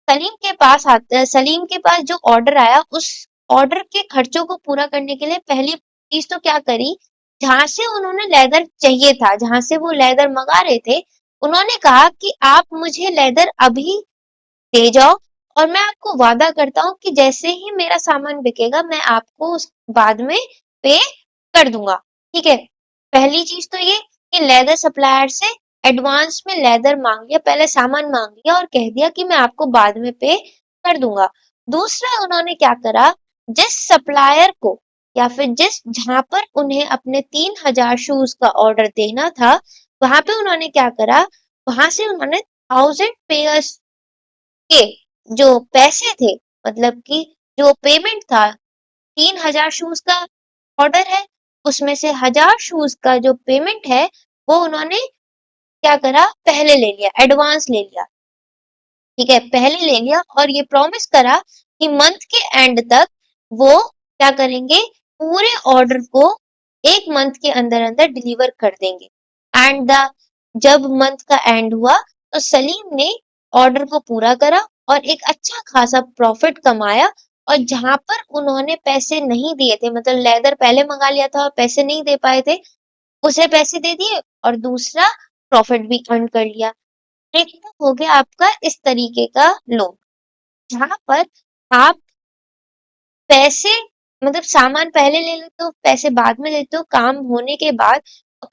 सलीम के पास जो order आया उस order के खर्चों को पूरा करने के लिए पहली चीज तो क्या करी, जहां से उन्होंने लेदर चाहिए था, जहां से वो लेदर मंगा रहे थे, उन्होंने कहा कि आप मुझे लेदर अभी दे जाओ और मैं आपको वादा करता हूँ कि जैसे ही मेरा सामान बिकेगा मैं आपको उस बाद में पे कर दूंगा। ठीक है, पहली चीज तो ये कि लेदर सप्लायर से एडवांस में लेदर मांग लिया, पहले सामान मांग लिया और कह दिया कि मैं आपको बाद में पे कर दूंगा। दूसरा उन्होंने क्या करा, जिस सप्लायर को या फिर जिस जहां पर उन्हें अपने 3,000 शूज का ऑर्डर देना था, वहां पे उन्होंने क्या करा, वहां से उन्होंने 1,000 पेयर्स के जो पैसे थे, मतलब कि जो पेमेंट था, 3,000 शूज का ऑर्डर है, उसमें से 1,000 शूज का जो पेमेंट है वो उन्होंने क्या करा, पहले ले लिया, एडवांस ले लिया। ठीक है, पहले ले लिया और ये प्रॉमिस करा कि मंथ के एंड तक वो क्या करेंगे, पूरे ऑर्डर को एक मंथ के अंदर अंदर डिलीवर कर देंगे। एंड द जब मंथ का एंड हुआ तो सलीम ने ऑर्डर को पूरा करा और एक अच्छा खासा प्रॉफिट कमाया। और जहां पर उन्होंने पैसे नहीं दिए थे, मतलब लेदर पहले मंगा लिया था और पैसे नहीं दे पाए थे, उसे पैसे दे दिए और दूसरा प्रॉफिट भी अर्न कर लिया। एक तो हो गया आपका इस तरीके का लोन, जहां पर आप पैसे, मतलब सामान पहले ले लेते हो, पैसे बाद में लेते हो, काम होने के बाद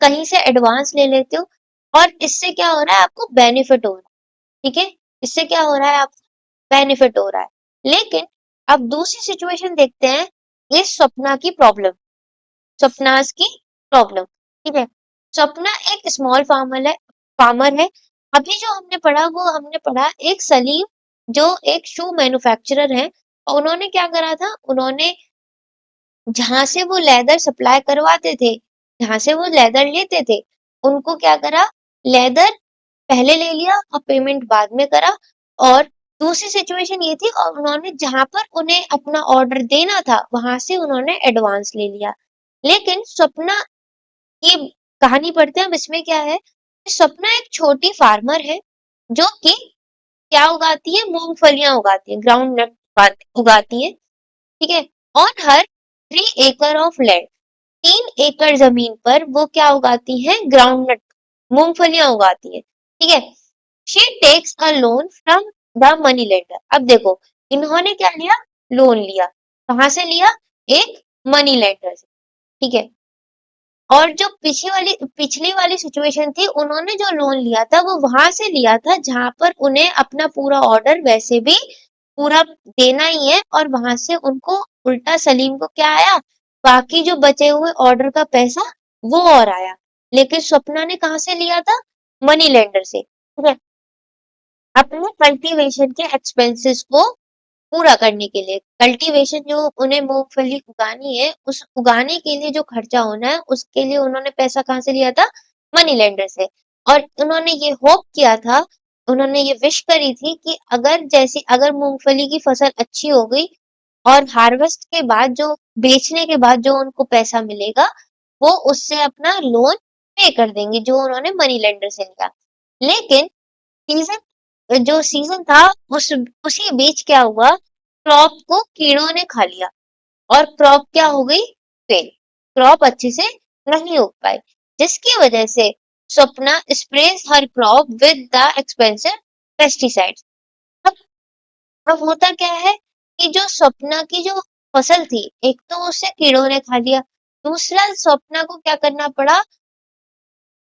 कहीं से एडवांस ले लेते हो और इससे क्या हो रहा है, आपको बेनिफिट हो रहा है। ठीक है, इससे क्या हो रहा है, आपको बेनिफिट हो रहा है। लेकिन अब दूसरी सिचुएशन देखते हैं, ये स्वप्ना की प्रॉब्लम, स्वप्नाज की प्रॉब्लम। ठीक है, स्वप्ना एक स्मॉल फार्मर है। अभी जो हमने पढ़ा वो हमने पढ़ा एक सलीम जो एक शू मैन्युफैक्चरर है, और उन्होंने क्या करा था, उन्होंने जहां से वो लेदर सप्लाई करवाते थे, जहां से वो लेदर लेते थे, उनको क्या करा, लेदर पहले ले लिया और पेमेंट बाद में करा। और दूसरी सिचुएशन ये थी, और उन्होंने जहां पर उन्हें अपना ऑर्डर देना था वहां से उन्होंने एडवांस ले लिया। लेकिन स्वप्ना की कहानी पढ़ते हैं, अब इसमें क्या है, स्वप्ना एक छोटी फार्मर है जो कि क्या उगाती है, मूंगफलियां उगाती है, ग्राउंड नट उगाती है। ठीक है, ऑन हर 3 एकड़ ऑफ लैंड, 3 एकड़ जमीन पर वो क्या उगाती है, ग्राउंड नट, मूंगफलियां उगाती है। ठीक है, she takes a loan from the money lender. अब देखो, इन्होंने क्या लिया, लोन लिया, कहां से लिया, एक मनी लेंडर से। ठीक है, और जो पिछली वाली सिचुएशन थी, उन्होंने जो लोन लिया था वो वहां से लिया था जहां पर उन्हें अपना पूरा ऑर्डर वैसे भी पूरा देना ही है, और वहां से उनको उल्टा सलीम को क्या आया, बाकी जो बचे हुए ऑर्डर का पैसा वो और आया। लेकिन स्वप्ना ने कहाँ से लिया था, मनी लेंडर से। ठीक है, अपने कल्टीवेशन के एक्सपेंसेस को पूरा करने के लिए, कल्टीवेशन जो उन्हें मूंगफली उगानी है, उस उगाने के लिए जो खर्चा होना है उसके लिए उन्होंने पैसा कहाँ से लिया था, मनी लेंडर से। और उन्होंने ये होप किया था, उन्होंने ये विश करी थी कि अगर मूंगफली की फसल अच्छी हो गई और हार्वेस्ट के बाद जो बेचने के बाद जो उनको पैसा मिलेगा वो उससे अपना लोन पे कर देंगे जो उन्होंने मनी लेंडर से लिया। लेकिन सीजन था, उसी बीच क्या हुआ, क्रॉप को कीड़ों ने खा लिया और क्रॉप क्या हो गई, फेल, क्रॉप अच्छे से नहीं उग पाई, जिसकी वजह से Swapna sprays her crop with the expensive pesticides. अब अब होता क्या है कि जो स्वप्ना की जो फसल थी, एक तो उसे कीड़ों ने खा लिया, दूसरा स्वप्ना को क्या करना पड़ा,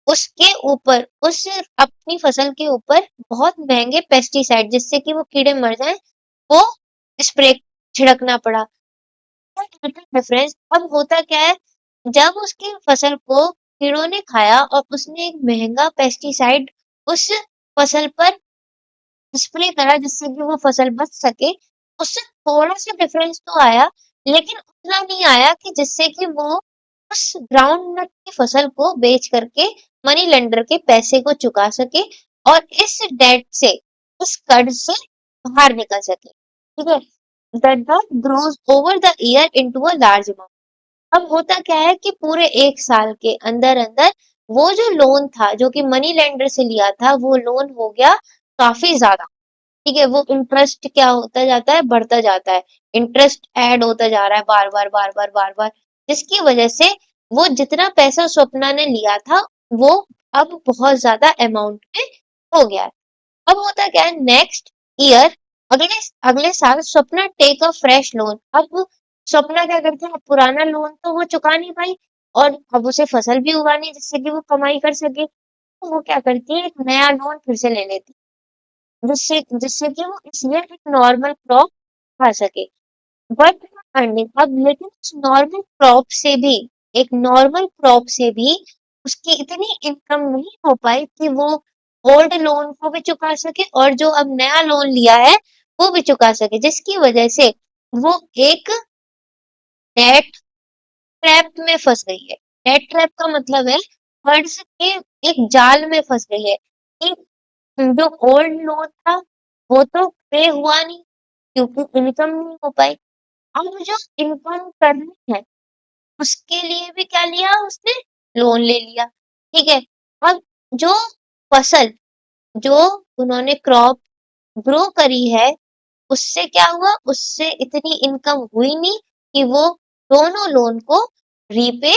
उसके ऊपर उस अपनी फसल के ऊपर बहुत महंगे पेस्टिसाइड जिससे कि वो कीड़े मर जाएं, वो स्प्रे छिड़कना पड़ा। डिफरेंस अब होता क्या है, जब उसकी फसल को कीड़ों ने खाया और उसने एक महंगा पेस्टिसाइड उस फसल पर स्प्रे करा जिससे कि वो फसल बच सके, उससे थोड़ा सा डिफरेंस तो आया, लेकिन उतना नहीं आया कि जिससे कि वो उस ग्राउंड नट की फसल को बेच करके मनी लेंडर के पैसे को चुका सके और इस डेट से, इस कर्ज से बाहर निकल सके। ठीक है, the debt grows over the year into a large amount. अब होता क्या है कि पूरे एक साल के अंदर अंदर वो जो लोन था जो कि मनी लेंडर से लिया था, वो लोन हो गया काफी ज्यादा। ठीक है, वो इंटरेस्ट क्या होता जाता है, बढ़ता जाता है, इंटरेस्ट ऐड होता जा रहा है बार बार बार बार बार बार, जिसकी वजह से वो जितना पैसा स्वप्ना ने लिया था वो अब बहुत ज्यादा अमाउंट में हो गया है। अब होता क्या है, नेक्स्ट ईयर, अगले अगले साल Swapna take a fresh loan. अब स्वप्ना क्या करती है, पुराना लोन तो वो चुका नहीं पाई और अब उसे फसल भी उगानी है जिससे कि वो कमाई कर सके, तो वो क्या करती है, एक नया लोन फिर से ले लेती है जिससे जिससे कि वो इस ईयर एक नॉर्मल क्रॉप खा सके। बट अर्निंग अब, लेकिन उस नॉर्मल क्रॉप से भी, एक नॉर्मल क्रॉप से भी उसकी इतनी इनकम नहीं हो पाई कि वो ओल्ड लोन को भी चुका सके और जो अब नया लोन लिया है वो भी चुका सके, जिसकी वजह से वो एक डेट ट्रैप में फंस गई है। डेट ट्रैप का मतलब है कर्ज के एक जाल में फंस गई है कि जो ओल्ड लोन था वो तो पे हुआ नहीं क्योंकि इनकम नहीं हो पाई। अब जो इनकम करनी है उसके लिए भी क्या लिया उसने, लोन ले लिया। ठीक है, अब जो फसल, जो उन्होंने क्रॉप ग्रो करी है, उससे क्या हुआ, उससे इतनी इनकम हुई नहीं कि वो दोनों लोन को रीपे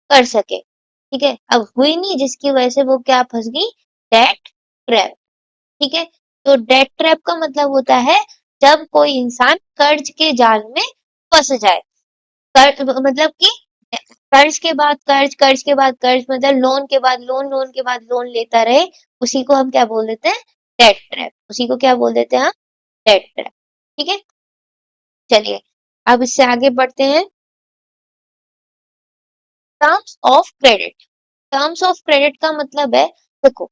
कर सके। ठीक है, अब हुई नहीं जिसकी वजह से वो क्या फंस गई, डेट ट्रैप। ठीक है, तो डेट ट्रैप का मतलब होता है जब कोई इंसान कर्ज के जाल में फंस जाए। मतलब कि कर्ज के बाद कर्ज, कर्ज के बाद कर्ज, मतलब लोन के बाद लोन, लोन के बाद लोन लेता रहे, उसी को हम क्या बोल देते हैं, डेट ट्रैप। उसी को क्या बोल देते हैं हम, डेट ट्रैप। ठीक है, चलिए अब इससे आगे बढ़ते हैं। Terms of credit. Terms of credit का मतलब है, देखो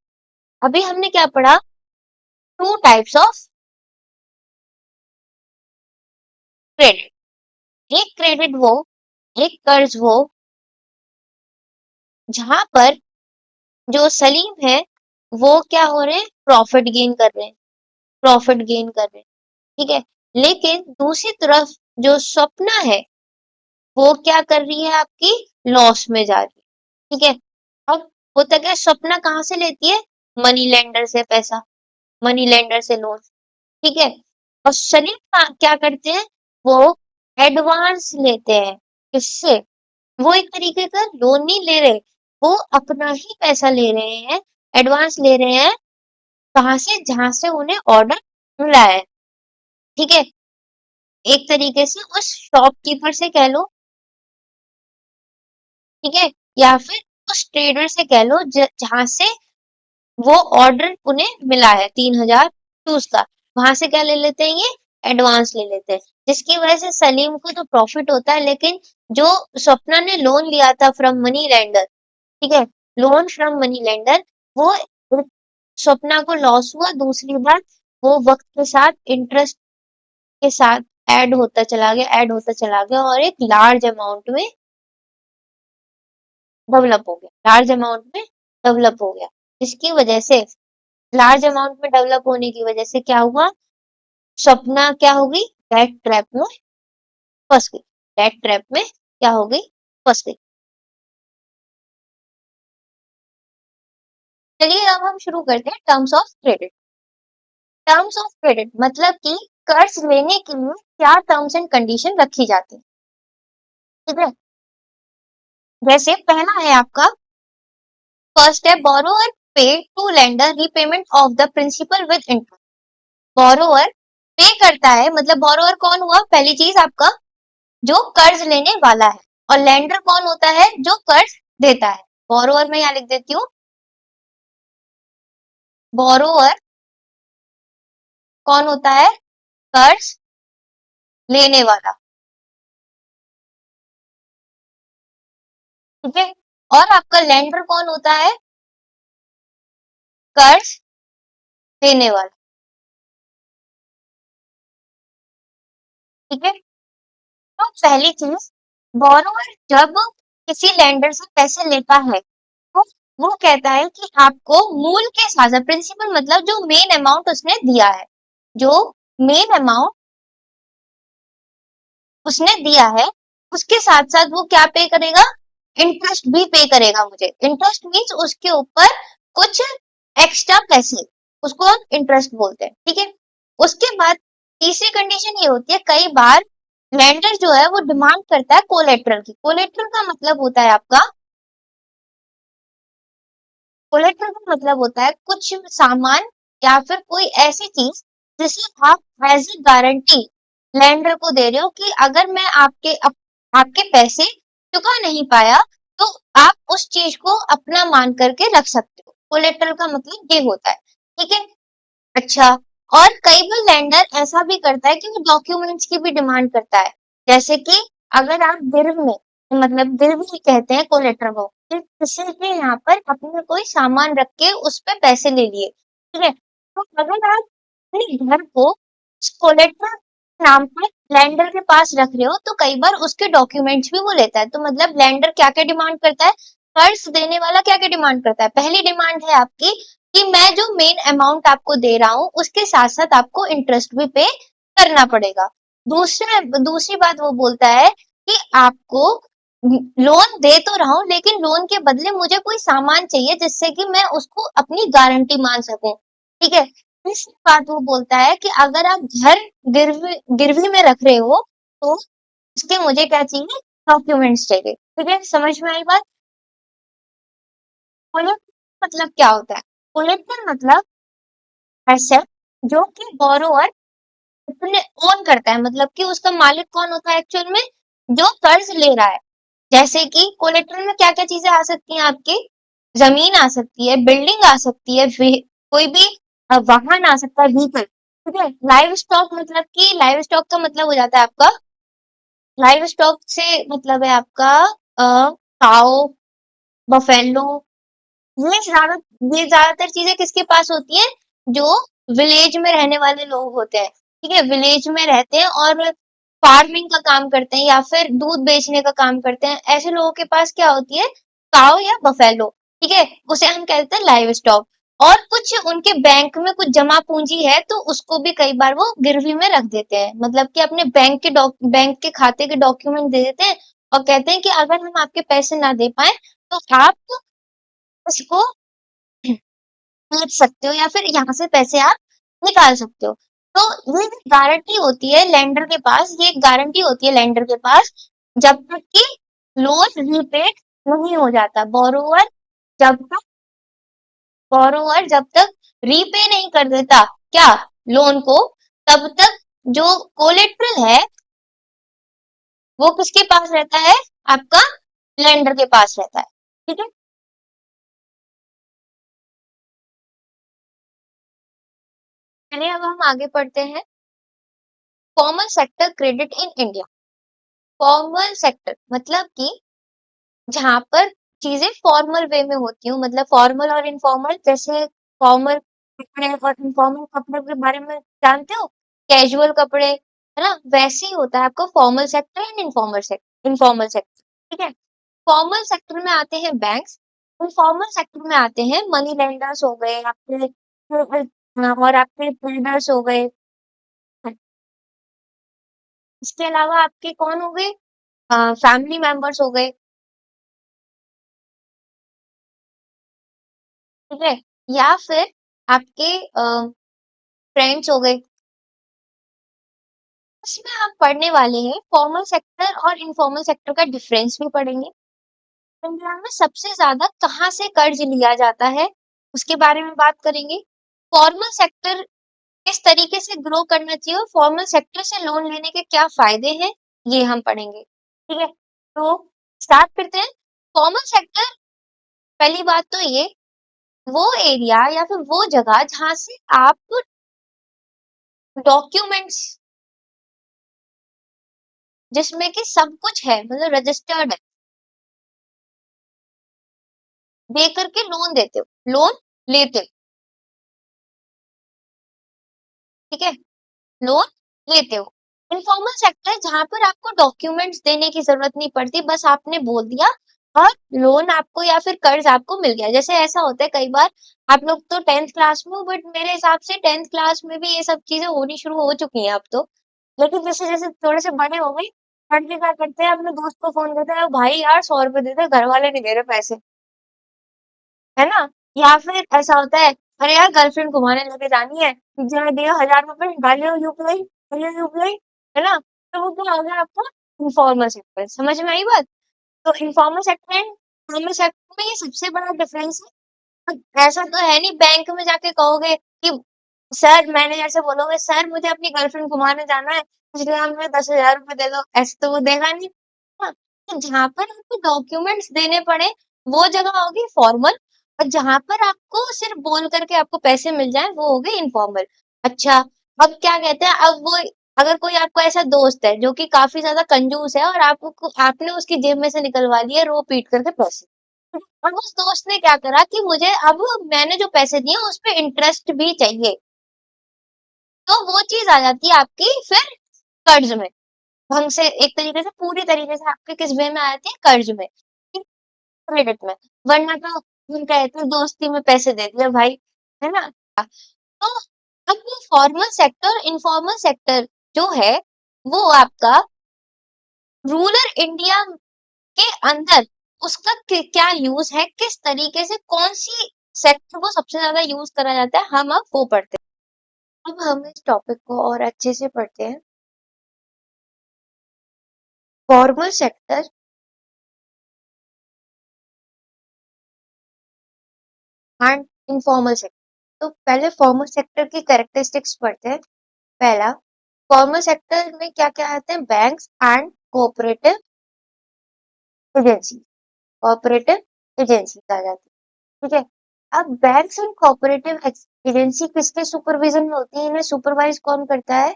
अभी हमने क्या पढ़ा, टू टाइप्स ऑफ क्रेडिट। एक क्रेडिट वो, एक कर्ज वो, जहां पर जो सलीम है वो क्या हो रहे हैं, प्रॉफिट गेन कर रहे हैं, प्रॉफिट गेन कर रहे हैं। ठीक है, लेकिन दूसरी तरफ जो स्वप्ना है वो क्या कर रही है, आपकी लॉस में जा रही है। ठीक है, अब होता क्या है, स्वप्ना कहाँ से लेती है, मनी लेंडर से पैसा, मनी लेंडर से लोन। ठीक है, और सलीम क्या करते हैं, वो एडवांस लेते हैं। किससे, वो एक तरीके का लोन नहीं ले रहे, वो अपना ही पैसा ले रहे हैं, एडवांस ले रहे हैं। कहाँ से, जहां से उन्हें ऑर्डर मिला है। ठीक है, एक तरीके से उस शॉपकीपर से कह लो, ठीक है, या फिर उस ट्रेडर से कह लो जहां से वो ऑर्डर उन्हें मिला है 3,000 शूज का, वहां से क्या ले लेते हैं, ये एडवांस ले लेते हैं, जिसकी वजह से सलीम को तो प्रॉफिट होता है, लेकिन जो स्वप्ना ने लोन लिया था फ्रॉम मनी लेंडर, ठीक है, लोन फ्रॉम मनी लेंडर, वो स्वप्ना को लॉस हुआ। दूसरी बात, वो वक्त के साथ इंटरेस्ट के साथ ऐड होता चला गया, ऐड होता चला गया और एक लार्ज अमाउंट में डेवलप हो गया, लार्ज अमाउंट में डेवलप हो गया, जिसकी वजह से लार्ज अमाउंट में डेवलप होने की वजह से क्या हुआ, स्वप्ना क्या हो गई, डेट ट्रैप में फंस गई, डेट ट्रैप में क्या हो गई, फंस गई। चलिए अब हम शुरू करते हैं terms of credit. Terms of credit मतलब कि कर्ज लेने के लिए क्या टर्म्स एंड कंडीशन रखी जाती है। ठीक है, जैसे पहला है आपका, फर्स्ट है borrower pay to lender repayment of the principal with interest. Borrower pay करता है, मतलब बोरोवर कौन हुआ, पहली चीज आपका जो कर्ज लेने वाला है, और लेंडर कौन होता है, जो कर्ज देता है। बोरोवर में यहाँ लिख देती हूँ, बोरोवर कौन होता है, कर्ज लेने वाला, ठीक है। और आपका लेंडर कौन होता है, कर्ज देने वाला, ठीक है। तो पहली चीज, बोरोवर जब किसी लेंडर से पैसे लेता है तो वो कहता है कि आपको मूल के साथ, प्रिंसिपल मतलब जो मेन अमाउंट उसने दिया है, जो मेन अमाउंट उसने दिया है, उसके साथ साथ वो क्या पे करेगा, इंटरेस्ट भी पे करेगा मुझे। इंटरेस्ट मीन्स उसके ऊपर कुछ एक्स्ट्रा पैसे, उसको हम इंटरेस्ट बोलते हैं, ठीक है। उसके बाद तीसरी कंडीशन ये होती है, कई बार लेंडर जो है वो डिमांड करता है कोलेट्रल की। कोलेट्रल का मतलब होता है आपका, कोलेट्रल का मतलब होता है कुछ सामान या फिर कोई ऐसी चीज जिसे आप एज ए गारंटी लैंडर को दे रहे हो कि अगर मैं आपके पैसे चुका नहीं पाया तो आप उस चीज को अपना मान करके रख सकते हो। कोलेट्रल का मतलब ये होता है, ठीक है। अच्छा, और कई बार लैंडर ऐसा भी करता है कि वो डॉक्यूमेंट्स की भी डिमांड करता है। जैसे कि अगर आप गिरव में, मतलब गिरवी ही कहते हैं कोलेट्रल को, कि किसी के यहाँ पर अपने कोई सामान रख के उस पे पैसे ले लिए, ठीक है। तो अगर आप अपने घर को उस कोलेट्रल नाम पर लैंडर के पास रख रहे हो तो कई बार उसके डॉक्यूमेंट्स भी वो लेता है। तो मतलब लैंडर क्या क्या डिमांड करता है, कर्ज देने वाला क्या क्या डिमांड करता है। पहली डिमांड है आपकी कि मैं जो मेन अमाउंट आपको दे रहा हूँ उसके साथ साथ आपको इंटरेस्ट भी पे करना पड़ेगा। दूसरी बात वो बोलता है कि आपको लोन दे तो रहा हूँ लेकिन लोन के बदले मुझे कोई सामान चाहिए जिससे कि मैं उसको अपनी गारंटी मान सकूं, ठीक है। तीसरी बात वो बोलता है कि अगर आप घर गिरवी गिरवी में रख रहे हो तो उसके मुझे क्या चाहिए, डॉक्यूमेंट्स चाहिए, ठीक है। समझ में आई बात। कोलेटरल मतलब क्या होता है, कोलेटरल मतलब एसेट जो कि बोरोवर अपने ओन करता है, मतलब कि उसका मालिक कौन होता है एक्चुअल में, जो कर्ज ले रहा है। जैसे कि कोलेटरल में क्या क्या चीजें आ सकती हैं आपकी, जमीन आ सकती है, बिल्डिंग आ सकती है, कोई भी वाहन आ सकता है, व्हीकल, ठीक है। लाइव स्टॉक मतलब कि लाइव स्टॉक का मतलब हो जाता है आपका, लाइव स्टॉक से मतलब है आपका काऊ, बफेलो, ये ज्यादा ये ज्यादातर चीजें किसके पास होती हैं, जो विलेज में रहने वाले लोग होते हैं, ठीक है। विलेज में रहते हैं और फार्मिंग का काम करते हैं या फिर दूध बेचने का काम करते हैं, ऐसे लोगों के पास क्या होती है, काव या बफेलो, ठीक है। उसे हम कहते हैं लाइव स्टॉक। और कुछ उनके बैंक में कुछ जमा पूंजी है तो उसको भी कई बार वो गिरवी में रख देते हैं, मतलब कि अपने बैंक के खाते के डॉक्यूमेंट दे देते हैं और कहते हैं कि अगर हम आपके पैसे ना दे पाए तो आप उसको बेच सकते हो या फिर यहाँ से पैसे आप निकाल सकते हो। तो ये गारंटी होती है लेंडर के पास, ये गारंटी होती है लेंडर के पास जब तक कि लोन रीपेड नहीं हो जाता। बोरोवर जब तक रीपे नहीं कर देता क्या, लोन को, तब तक जो कोलेट्रल है वो किसके पास रहता है, आपका लेंडर के पास रहता है, ठीक है। चलिए अब हम आगे पढ़ते हैं, formal sector credit in India. Formal sector मतलब कि जहाँ पर चीजें फॉर्मल वे में होती हूँ, मतलब फॉर्मल और इनफॉर्मल, जैसे फॉर्मल कपड़े और इनफॉर्मल कपड़े के बारे में जानते हो, कैजुअल कपड़े, है ना, वैसे ही होता है आपका formal sector and informal sector, ठीक है। फॉर्मल सेक्टर में आते हैं बैंक्स, इनफॉर्मल सेक्टर में आते हैं मनी लेंडर्स हो गए आपके, और आपके ट्रेडर्स हो गए। इसके अलावा आपके कौन हो गए, फैमिली मेंबर्स हो गए, ठीक है, या फिर आपके फ्रेंड्स हो गए। इसमें हम पढ़ने वाले हैं फॉर्मल सेक्टर और इनफॉर्मल सेक्टर का डिफरेंस भी पढ़ेंगे। इंडिया में सबसे ज्यादा कहाँ से कर्ज लिया जाता है उसके बारे में बात करेंगे। फॉर्मल सेक्टर किस तरीके से ग्रो करना चाहिए और फॉर्मल सेक्टर से लोन लेने के क्या फायदे हैं, ये हम पढ़ेंगे, ठीक है? तो स्टार्ट करते हैं। फॉर्मल सेक्टर, पहली बात तो ये वो एरिया या फिर वो जगह जहाँ से आप डॉक्यूमेंट्स, जिसमें कि सब कुछ है, मतलब रजिस्टर्ड है, दे करके लोन देते हो, लोन लेते हो, ठीक है? लोन लेते हो। इनफॉर्मल सेक्टर है जहां पर आपको डॉक्यूमेंट्स देने की जरूरत नहीं पड़ती, बस आपने बोल दिया और लोन आपको या फिर कर्ज आपको मिल गया। जैसे ऐसा होता है कई बार, आप लोग तो 10th क्लास में हो, बट मेरे हिसाब से 10th क्लास में भी ये सब चीजें होनी शुरू हो चुकी हैं अब तो। लेकिन जैसे जैसे थोड़े से बड़े हो गए, लड़के क्या करते हैं, अपने दोस्त को फोन करते हैं, भाई यार 100 रुपए दे दे, घर वाले नहीं दे रहे पैसे, है ना? या फिर ऐसा होता है, अरे यार गर्लफ्रेंड घुमाने लेके जानी है, जरा दिया 1000 रुपए, डालियो यूपीआई, डालियो यूपीआई, है ना? तो वो क्या हो गया आपका इनफॉर्मल सेक्टर। समझ में आई बात? तो informal sector and formal sector में ये सबसे बड़ा डिफरेंस है। ऐसा तो है नहीं बैंक में जाके कहोगे कि सर, मैनेजर से बोलोगे सर मुझे अपनी गर्लफ्रेंड घुमाने जाना है, इसलिए आप मुझे 10,000 रुपए दे दो, ऐसे तो वो देगा नहीं। हाँ, तो जहां पर आपको डॉक्यूमेंट्स देने पड़े वो जगह होगी फॉर्मल, और जहां पर आपको सिर्फ बोल करके आपको पैसे मिल जाए वो हो गई इनफॉर्मल। अच्छा, अब क्या कहते हैं, अब वो अगर कोई आपको ऐसा दोस्त है जो कि काफी ज्यादा कंजूस है और आपको आपने उसकी जेब में से निकलवा लिए रो पीट करके पैसे, और उस दोस्त ने क्या करा कि मुझे अब मैंने जो पैसे दिए उस पे इंटरेस्ट भी चाहिए, तो वो चीज आ जाती है आपकी फिर कर्ज में, ढंग से एक तरीके से पूरी तरीके से आपके किस वे में आ जाती है, कर्ज में, क्रेडिट में। वरना तो हम कहते हैं दोस्ती में पैसे दे दिए भाई, है ना? तो अब वो फॉर्मल सेक्टर इनफॉर्मल सेक्टर जो है वो आपका रूरल इंडिया के अंदर उसका क्या यूज है, किस तरीके से कौन सी सेक्टर को सबसे ज्यादा यूज करा जाता है, हम अब वो पढ़ते हैं। अब हम इस टॉपिक को और अच्छे से पढ़ते हैं। Formal sector and informal sector. तो पहले फॉर्मल सेक्टर की कैरेक्टरिस्टिक्स पढ़ते हैं। पहला, फॉर्मल सेक्टर में क्या क्या आते हैं, banks and cooperative agency, cooperative agency आ जाती है, ठीक है? अब बैंक्स एंड कोऑपरेटिव एजेंसी किसके सुपरविजन में होती है, इन्हें सुपरवाइज कौन करता है?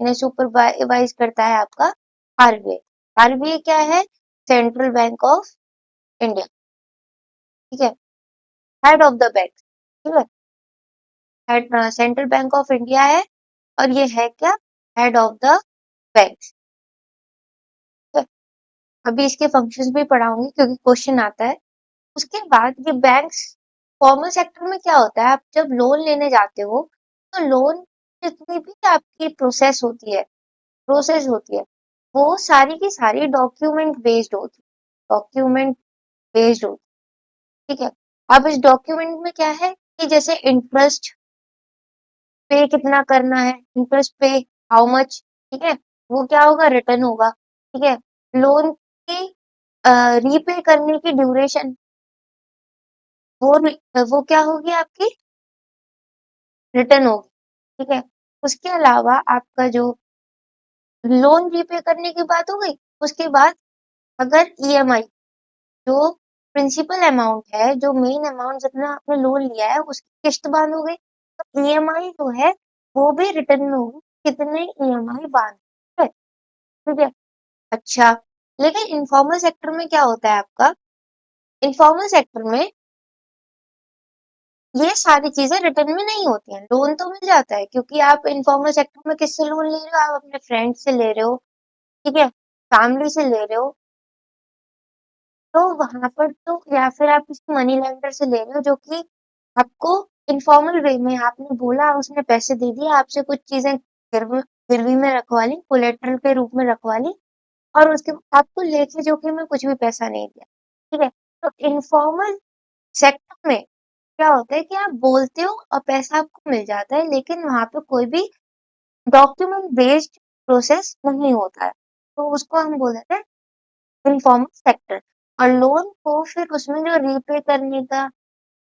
इन्हें सुपरवाइज करता है आपका आरबीआई। आरबीआई क्या है? सेंट्रल बैंक ऑफ इंडिया, ठीक है? हेड ऑफ द बैंक, ठीक है? Head central bank of India है, और ये है क्या, हेड ऑफ द बैंक। अभी इसके फंक्शंस भी पढ़ाऊंगी क्योंकि क्वेश्चन आता है। उसके बाद ये बैंक्स, फॉर्मल सेक्टर में क्या होता है, आप जब लोन लेने जाते हो तो लोन जितनी भी आपकी प्रोसेस होती है वो सारी की सारी डॉक्यूमेंट बेस्ड होती है, डॉक्यूमेंट बेस्ड होती है, ठीक है? अब इस डॉक्यूमेंट में क्या है कि जैसे इंटरेस्ट पे कितना करना है, इंटरेस्ट पे हाउ मच, ठीक है? वो क्या होगा, रिटर्न होगा, ठीक है? लोन की रीपे करने की ड्यूरेशन, वो क्या होगी आपकी, रिटर्न होगी, ठीक है? उसके अलावा आपका जो लोन रीपे करने की बात हो गई, उसके बाद अगर ईएमआई, जो प्रिंसिपल अमाउंट है, जो मेन अमाउंट जितना आपने लोन लिया है उसकी किस्त बांध हो गई, तो ईएमआई जो है वो भी रिटर्न में होगी, कितने ईएमआई बांध, ठीक है? ठीक है। अच्छा, लेकिन इनफॉर्मल सेक्टर में क्या होता है आपका, इनफॉर्मल सेक्टर में ये सारी चीजें रिटर्न में नहीं होती हैं। लोन तो मिल जाता है क्योंकि आप इनफॉर्मल सेक्टर में किससे लोन ले रहे हो, आप अपने फ्रेंड से ले रहे हो, ठीक है, फैमिली से ले रहे हो, तो वहां पर तो, या फिर आप किसी मनी लेंडर से ले रहे हो जो कि आपको इनफॉर्मल वे में, आपने बोला उसने पैसे दे दिए, आपसे कुछ चीजें गिरवी में रखवा ली, कोलेटरल के रूप में रखवा ली, और उसके आपको लेके जोखिम में कुछ भी पैसा नहीं दिया, ठीक है? तो इनफॉर्मल सेक्टर में क्या होता है कि आप बोलते हो और पैसा आपको मिल जाता है, लेकिन वहां पे कोई भी डॉक्यूमेंट बेस्ड प्रोसेस नहीं होता है, तो उसको हम बोल देते हैं इनफॉर्मल सेक्टर। और लोन को फिर उसमें जो रीपे करने का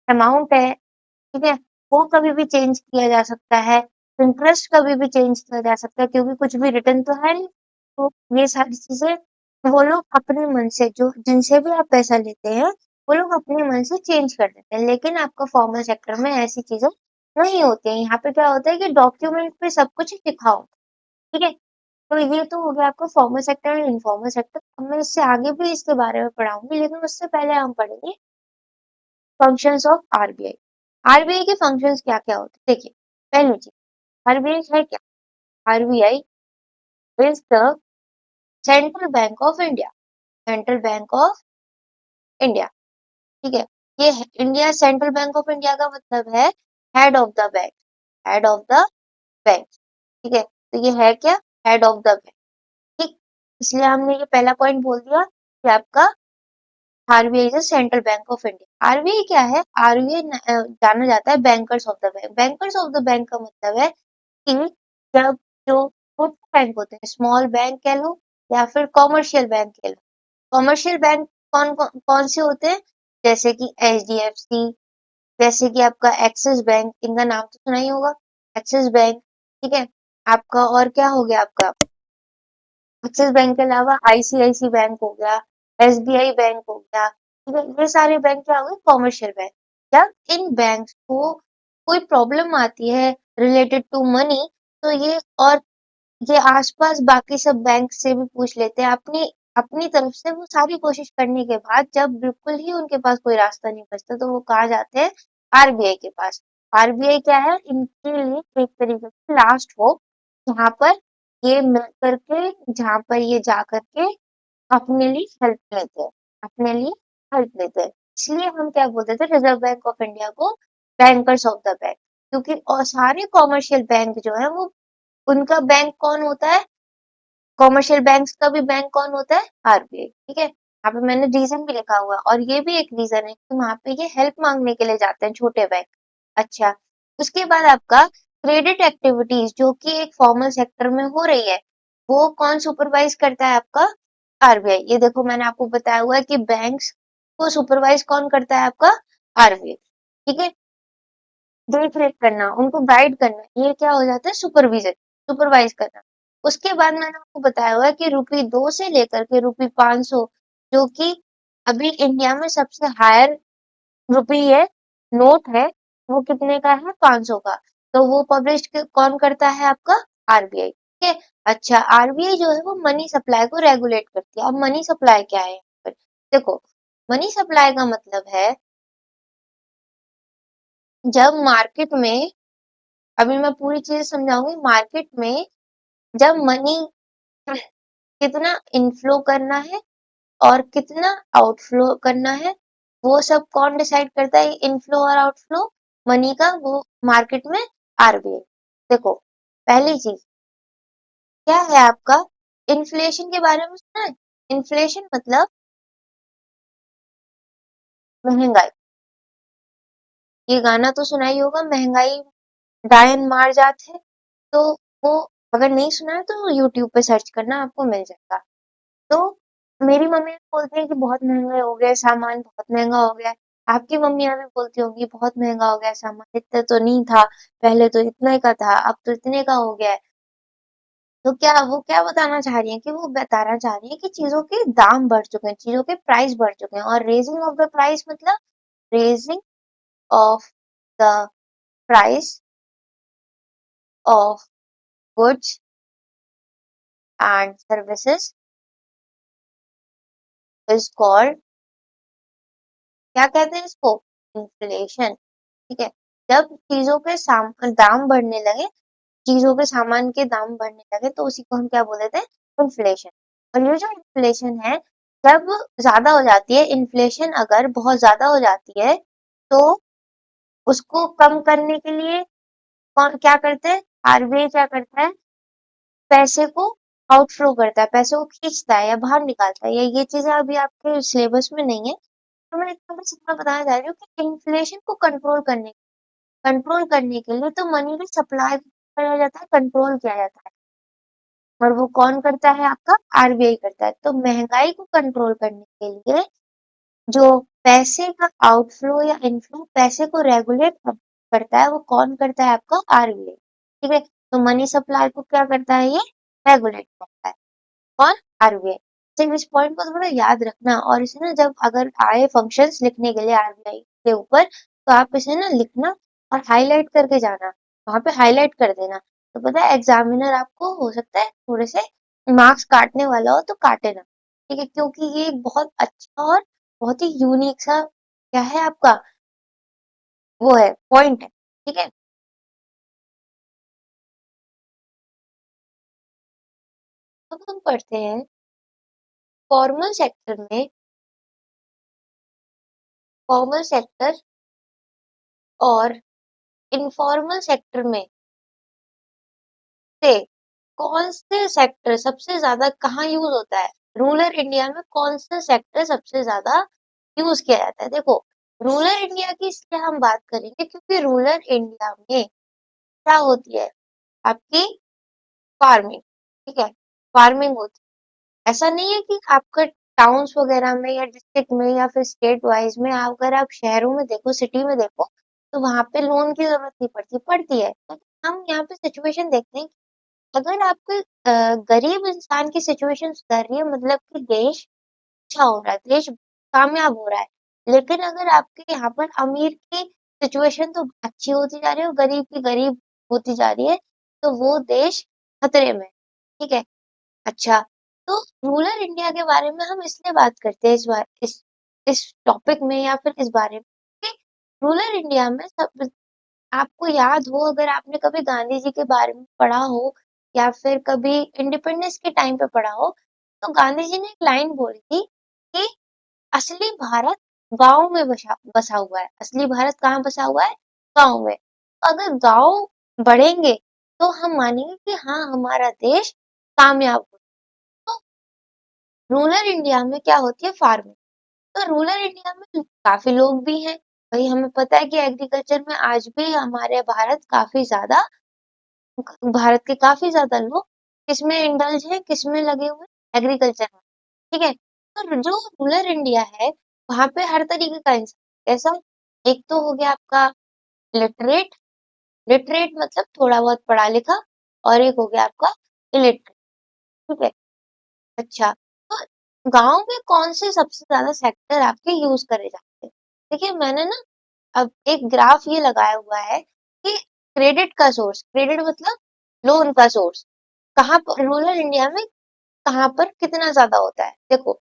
अमाउंट है, ठीक है, वो कभी भी चेंज किया जा सकता है, इंटरेस्ट कभी भी चेंज किया जा सकता है क्योंकि कुछ भी रिटर्न तो है नहीं, तो ये सारी चीजें वो लोग अपने मन से, जो जिनसे भी आप पैसा लेते हैं, वो लोग अपने मन से चेंज कर देते हैं। लेकिन आपका फॉर्मल सेक्टर में ऐसी चीजें नहीं होती है। यहाँ पे क्या होता है कि डॉक्यूमेंट पे सब कुछ लिखा होता है। ठीक है, तो ये तो हो गया आपका फॉर्मल सेक्टर और इनफॉर्मल सेक्टर। अब मैं इससे आगे भी इसके बारे में पढ़ाऊंगी, लेकिन उससे पहले हम पढ़ेंगे फंक्शंस ऑफ आरबीआई। आरबीआई के फंक्शंस क्या क्या होते हैं? देखिए, पहली चीज, आरबीआई है क्या? RBI is the central bank of India. Central bank of India, ठीक है। ये India central bank of India का मतलब है head of the bank. Head of the bank, ठीक है। तो ये है क्या? हेड ऑफ द बैंक, ठीक। इसलिए हमने ये पहला पॉइंट बोल दिया कि आपका RBI is central bank of India. RBI क्या है? आरबीआई जाना जाता है bankers of the bank. Bankers of the bank का मतलब है कि जब जो छोटे बैंक होते हैं, स्मॉल बैंक कह लो या फिर कॉमर्शियल बैंक कह लो। कॉमर्शियल बैंक कौन कौन कौन से होते हैं? जैसे कि एचडीएफसी, जैसे कि आपका एक्सिस बैंक, इनका नाम तो सुना ही होगा, एक्सिस बैंक, ठीक है। आपका और क्या हो गया? आपका एक्सिस बैंक के अलावा आईसीआईसी बैंक हो गया, एसबीआई बैंक हो गया, ठीक है। ये सारे बैंक क्या हो गए? Commercial bank. जब इन बैंक्स को कोई प्रॉब्लम आती है रिलेटेड टू मनी, तो ये आसपास बाकी सब बैंक से भी पूछ लेते हैं। अपनी अपनी तरफ से वो सारी कोशिश करने के बाद जब बिल्कुल ही उनके पास कोई रास्ता नहीं बचता, तो वो कहाँ जाते हैं? आरबीआई के पास। आरबीआई क्या है? इनके लिए एक तरीके से लास्ट होप, जहाँ पर ये मिल करके, जहाँ पर ये जा करके अपने लिए हेल्प लेते हैं, अपने लिए हेल्प लेते हैं। इसलिए हम क्या बोलते थे रिजर्व बैंक ऑफ इंडिया को? Bankers of the bank. क्योंकि और सारे कॉमर्शियल बैंक जो है वो, उनका बैंक कौन होता है? कॉमर्शियल बैंक्स का भी बैंक कौन होता है? आरबीआई, ठीक है। यहाँ पे मैंने रीजन भी लिखा हुआ है, और ये भी एक रीजन है कि वहां पे ये हेल्प मांगने के लिए जाते हैं, छोटे बैंक। अच्छा, उसके बाद आपका क्रेडिट एक्टिविटीज जो कि एक फॉर्मल सेक्टर में हो रही है, वो कौन सुपरवाइज करता है? आपका आरबीआई। ये देखो, मैंने आपको बताया हुआ है कि बैंक्स को सुपरवाइज कौन करता है? आपका आरबीआई, ठीक है। देख रेख करना, उनको गाइड करना, ये क्या हो जाता है? सुपरविजन, सुपरवाइज करना। उसके बाद मैंने आपको बताया हुआ है कि ₹2 से लेकर के ₹500, जो कि अभी इंडिया में सबसे हायर रुपी है, नोट है, वो कितने का है? 500 का। तो वो पब्लिश कौन करता है? आपका आरबीआई, ठीक है। अच्छा, आरबीआई जो है वो मनी सप्लाई को रेगुलेट करती है। अब मनी सप्लाई क्या है यहाँ पर? देखो, मनी सप्लाई का मतलब है जब मार्केट में, अभी मैं पूरी चीज़ समझाऊँगी। मार्केट में जब मनी कितना इनफ्लो करना है और कितना आउटफ्लो करना है, वो सब कौन डिसाइड करता है? इनफ्लो और आउटफ्लो मनी का, वो मार्केट में आरबीआई। देखो, पहली चीज क्या है आपका? इन्फ्लेशन के बारे में सुना है? इन्फ्लेशन मतलब महंगाई। ये गाना तो सुना ही होगा, महंगाई डायन मार जात है। तो वो, अगर नहीं सुना है तो यूट्यूब पे सर्च करना, आपको मिल जाएगा। तो मेरी मम्मी बोलती है कि बहुत महंगा हो गया है सामान, बहुत महंगा हो गया है। आपकी मम्मियाँ भी बोलती होंगी बहुत महंगा हो गया है सामान, इतना तो नहीं था, पहले तो इतने का था, अब तो इतने का हो गया है। तो क्या वो क्या बताना चाह रही है? कि वो बताना चाह रही है कि चीजों के दाम बढ़ चुके हैं, चीजों के प्राइस बढ़ चुके हैं। और रेजिंग ऑफ द प्राइस मतलब raising of the price of goods and services is called, क्या कहते हैं इसको? इन्फ्लेशन, ठीक है। जब चीजों के दाम बढ़ने लगे, चीजों के सामान के दाम बढ़ने लगे, तो उसी को हम क्या बोल देते हैं? इन्फ्लेशन। और ये जो इन्फ्लेशन है, जब ज्यादा हो जाती है, इन्फ्लेशन अगर बहुत ज्यादा हो जाती है, तो उसको कम करने के लिए कौन क्या करते हैं? आरबीआई क्या करता है? पैसे को आउटफ्लो करता है, पैसे को खींचता है या बाहर निकालता है। ये चीजें अभी आपके सिलेबस में नहीं है, तो मैं इतना बस इतना बताना चाह रही हूँ कि इन्फ्लेशन को कंट्रोल करने के लिए तो मनी की सप्लाई किया जाता है, कंट्रोल किया जाता है। और वो कौन करता है? आपका आरबीआई करता है। तो महंगाई को कंट्रोल करने के लिए जो पैसे का आउटफ्लो या इनफ्लो, पैसे को रेगुलेट करता है, वो कौन करता है? आपका आरबीआई, ठीक है। तो मनी सप्लाई को क्या करता है? ये रेगुलेट करता है। और आरबीआई। सिर्फ इस पॉइंट को थोड़ा याद रखना, और इसे ना जब अगर आए फंक्शंस लिखने के लिए आरबीआई के ऊपर, तो आप इसे ना लिखना और हाईलाइट करके जाना, वहां पे हाईलाइट कर देना। तो पता है एग्जामिनर आपको हो सकता है थोड़े से मार्क्स काटने वाला हो तो काटे ना, ठीक है, क्योंकि ये एक बहुत अच्छा और बहुत ही यूनिक सा क्या है आपका वो है पॉइंट है, ठीक है। अब हम पढ़ते हैं फॉर्मल सेक्टर में, फॉर्मल सेक्टर और इनफॉर्मल सेक्टर में से कौन से सेक्टर सबसे ज्यादा कहाँ यूज होता है, रूरल इंडिया में कौन सा सेक्टर सबसे ज्यादा यूज किया जाता है। देखो, रूरल इंडिया की इसलिए हम बात करेंगे क्योंकि रूरल इंडिया में क्या होती है आपकी फार्मिंग, ठीक है, फार्मिंग होती है। ऐसा नहीं है कि आपका टाउन्स वगैरह में या डिस्ट्रिक्ट में या फिर स्टेट वाइज में अगर आप शहरों में देखो, सिटी में देखो, तो वहां पे लोन की जरूरत नहीं पड़ती, पड़ती है। तो हम यहाँ पे सिचुएशन देखते हैं, अगर आपके गरीब इंसान की सिचुएशन सुधर रही है, मतलब कि देश अच्छा हो रहा है, देश कामयाब हो रहा है। लेकिन अगर आपके यहाँ पर अमीर की सिचुएशन तो अच्छी होती जा रही है और गरीब की गरीब होती जा रही है, तो वो देश खतरे में है, ठीक है। अच्छा, तो रूरल इंडिया के बारे में हम इसलिए बात करते हैं इस टॉपिक में या फिर इस बारे में कि रूरल इंडिया में सब आपको याद हो, अगर आपने कभी गांधी जी के बारे में पढ़ा हो या फिर कभी इंडिपेंडेंस के टाइम पे पढ़ा हो, तो गांधी जी ने एक लाइन बोली थी कि असली भारत गांव में बसा बसा हुआ है। असली भारत कहाँ बसा हुआ है? गांव में। तो अगर गांव बढ़ेंगे तो हम मानेंगे कि हाँ हमारा देश कामयाब हो। तो रूरल इंडिया में क्या होती है? फार्मिंग। तो रूरल इंडिया में काफी लोग भी हैं। भाई हमें पता है कि एग्रीकल्चर में आज भी हमारे भारत के काफी ज्यादा लोग किसमें इंडल्ज है, किसमें लगे हुए, एग्रीकल्चर में, ठीक है। तो जो रूरल इंडिया है वहां पे हर तरीके का इंसान, ऐसा एक तो हो गया आपका लिटरेट, लिटरेट मतलब थोड़ा बहुत पढ़ा लिखा, और एक हो गया आपका इलिटरेट, ठीक है। अच्छा, तो गांव में कौन से सबसे ज्यादा सेक्टर आपके यूज करे जाते हैं? देखिए मैंने ना अब एक ग्राफ ये लगाया हुआ है कि क्रेडिट का सोर्स, क्रेडिट मतलब लोन का सोर्स, कहाँ पर रूरल इंडिया में कहाँ पर कितना ज्यादा होता है। देखो,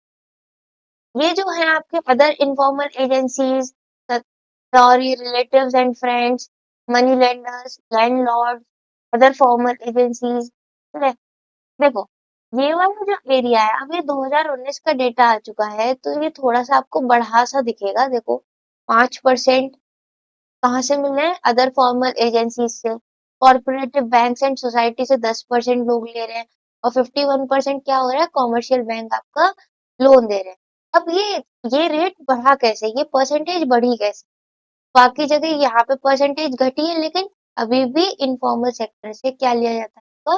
ये जो है आपके अदर इनफॉर्मल एजेंसीज और ये relatives and friends, money lenders, landlord, other formal agencies, ठीक है। देखो, ये वाला जो एरिया है, अब ये 2019 का डेटा आ चुका है, तो ये थोड़ा सा आपको बढ़ा सा दिखेगा। देखो, 5% कहाँ से मिल रहे हैं? अदर फॉर्मल एजेंसीज से। कॉर्पोरेटिव बैंक्स एंड सोसाइटी से 10% लोग ले रहे हैं, और 51% क्या हो रहा है? कॉमर्शियल बैंक आपका लोन दे रहे हैं। अब ये रेट बढ़ा कैसे, ये परसेंटेज बढ़ी कैसे? बाकी जगह यहाँ पे परसेंटेज घटी है, लेकिन अभी भी इनफॉर्मल सेक्टर से क्या लिया जाता है? आपका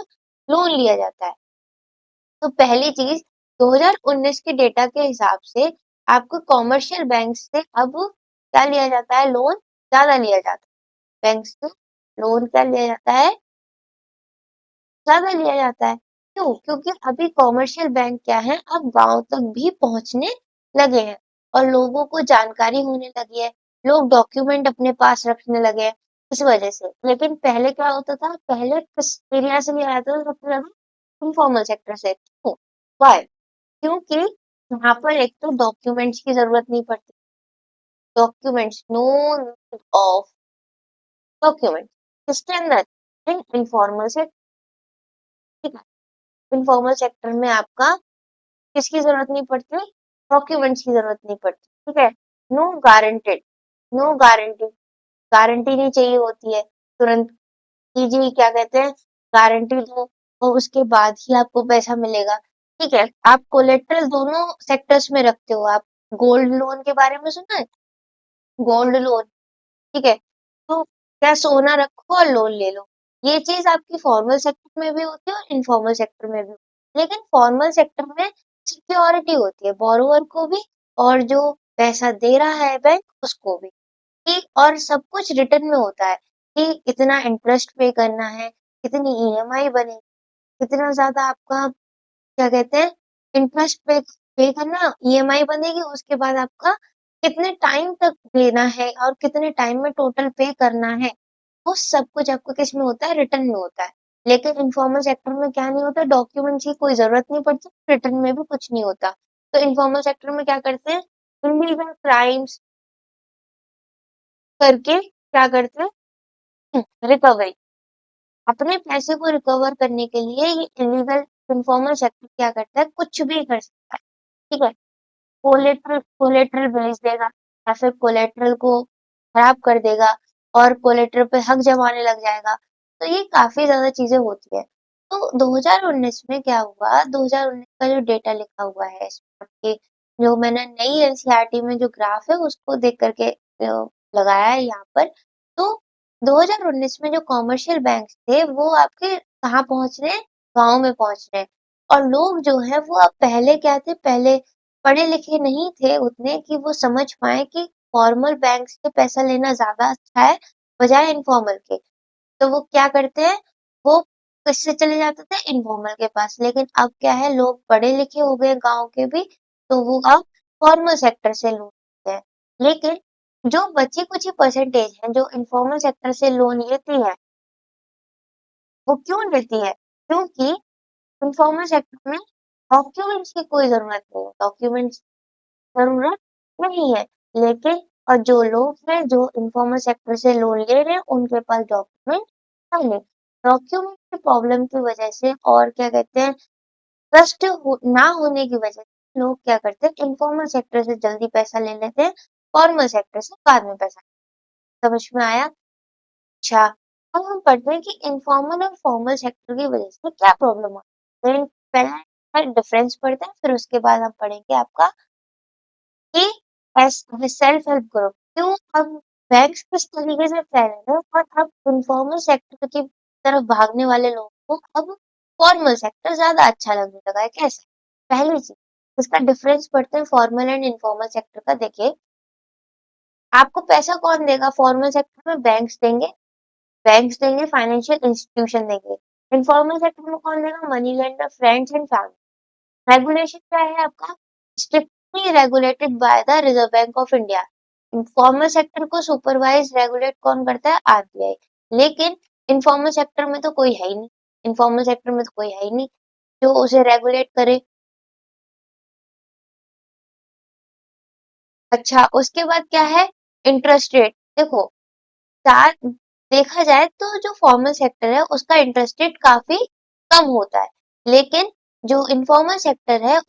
लोन लिया जाता है। तो पहली चीज, 2019 के डेटा के हिसाब से आपको कॉमर्शियल बैंक से अब क्या लिया जाता है? लोन ज्यादा लिया जाता है। बैंक से लोन क्या लिया जाता है? ज्यादा लिया जाता है। क्यों? क्योंकि अभी कॉमर्शियल बैंक क्या है, अब गांव तक भी पहुंचने लगे हैं और लोगों को जानकारी होने लगी है। लोग डॉक्यूमेंट अपने पास रखने लगे हैं इस वजह से। लेकिन पहले क्या होता था? पहले किस एरिया से लिया जाता था सबसे ज्यादा? इनफॉर्मल सेक्टर से। क्यों? वाई? क्योंकि यहाँ पर एक तो डॉक्यूमेंट्स की जरूरत नहीं पड़ती, documents, no need of document किसके अंदर? इन इनफॉर्मल से, ठीक है। इनफॉर्मल सेक्टर में आपका किसकी जरूरत नहीं पड़ती? डॉक्यूमेंट्स की जरूरत नहीं पड़ती, ठीक है। No guaranteed, no guarantee, guarantee नहीं चाहिए होती है तुरंत कि जी क्या कहते हैं, गारंटी दो और उसके बाद ही आपको पैसा मिलेगा, ठीक है। आप कोलेट्रल दोनों सेक्टर्स में रखते हो। आप गोल्ड लोन के बारे में सुना है? गोल्ड लोन, ठीक है। तो क्या सोना रखो और लोन ले लो, ये चीज आपकी फॉर्मल सेक्टर में भी होती है और इनफॉर्मल सेक्टर में भी। लेकिन फॉर्मल सेक्टर में सिक्योरिटी होती है बोरोवर को भी, और जो पैसा दे रहा है बैंक उसको भी, ठीक। और सब कुछ रिटर्न में होता है कि कितना इंटरेस्ट पे करना है, कितनी ईएमआई बनेगी, कितना ज्यादा आपका क्या कहते हैं, इंटरेस्ट पे पे करना, ईएमआई बनेगी, उसके बाद आपका कितने टाइम तक देना है और कितने टाइम में टोटल पे करना है, वो सब कुछ आपको किस में होता है, रिटर्न में होता है। लेकिन इन्फॉर्मल सेक्टर में क्या नहीं होता, डॉक्यूमेंट्स की कोई जरूरत नहीं पड़ती, रिटर्न में भी कुछ नहीं होता। तो इन्फॉर्मल सेक्टर में क्या करते हैं, इलीगल क्राइम्स करके क्या करते हैं, रिकवरी, अपने पैसे को रिकवर करने के लिए ये इलीगल इन्फॉर्मल सेक्टर क्या करता है, कुछ भी कर सकता है। ठीक है, कोलेट्रल कोलेट्रल भेज देगा या फिर कोलेट्रल को खराब कर देगा और कोलेट्रल पे हक जमाने लग जाएगा। तो ये काफी ज्यादा चीजें होती है। तो 2019 में क्या हुआ, 2019 का जो डेटा लिखा हुआ है इसमें आपके, जो मैंने नई एनसीईआरटी में जो ग्राफ है उसको देख करके लगाया है यहाँ पर। तो 2019 में जो कॉमर्शियल बैंक थे वो आपके कहाँ पहुंच रहे हैं, गाँव में पहुंच रहे हैं। और लोग जो है वो अब पहले क्या थे, पहले पढ़े लिखे नहीं थे उतने कि वो समझ पाए कि फॉर्मल बैंक से पैसा लेना ज्यादा अच्छा है बजाय इनफॉर्मल के। तो वो क्या करते हैं, वो किससे चले जाते थे, इनफॉर्मल के पास। लेकिन अब क्या है, लोग पढ़े लिखे हो गए गांव के भी, तो वो अब फॉर्मल सेक्टर से लोन लेते हैं। लेकिन जो बची कुछ ही परसेंटेज है जो इनफॉर्मल सेक्टर से लोन लेती है, वो क्यों लेती है, क्योंकि इनफॉर्मल सेक्टर में डॉक्यूमेंट्स की कोई जरूरत नहीं है, डॉक्यूमेंट्स जरूरत नहीं है। लेकिन और जो लोग हैं जो इनफॉर्मल सेक्टर से लोन ले रहे हैं उनके पास डॉक्यूमेंट है नहीं। डॉक्यूमेंट की प्रॉब्लम की वजह से और क्या कहते हैं, ट्रस्ट ना होने की वजह से लोग क्या करते हैं, इनफॉर्मल सेक्टर से जल्दी पैसा ले लेते हैं, फॉर्मल सेक्टर से बाद में पैसा। समझ में आया? अच्छा, अब हम पढ़ते हैं कि इनफॉर्मल और फॉर्मल सेक्टर की वजह से क्या प्रॉब्लम होती है। पहला डिफरेंस पढ़ते हैं, फिर उसके बाद हम पढ़ेंगे आपका कि सेल्फ हेल्प ग्रुप क्यों अब बैंक्स किस तरीके से फैल रहे हैं और अब इनफॉर्मल सेक्टर की तरफ भागने वाले लोगों को अब फॉर्मल सेक्टर ज्यादा अच्छा लगने लगा है। कैसे? पहली चीज, इसका डिफरेंस पढ़ते हैं फॉर्मल एंड इनफॉर्मल सेक्टर का। देखिए, आपको पैसा कौन देगा, फॉर्मल सेक्टर में बैंक्स देंगे, फाइनेंशियल इंस्टीट्यूशन देंगे। इनफॉर्मल सेक्टर में कौन देगा, money lender, friends and family. Regulation क्या है आपका, strictly regulated by the reserve bank of India. Informal sector को सुपरवाइज रेगुलेट कौन करता है, आरबीआई। लेकिन इनफॉर्मल सेक्टर में तो कोई है ही नहीं, इनफॉर्मल सेक्टर में तो कोई है ही नहीं जो उसे रेगुलेट करे। अच्छा, उसके बाद क्या है, इंटरेस्ट रेट। देखो, चार देखा जाए तो जो फॉर्मल सेक्टर है उसका इंटरेस्ट रेट काफी कम होता है, लेकिन जो इनफॉर्मल सेक्टर है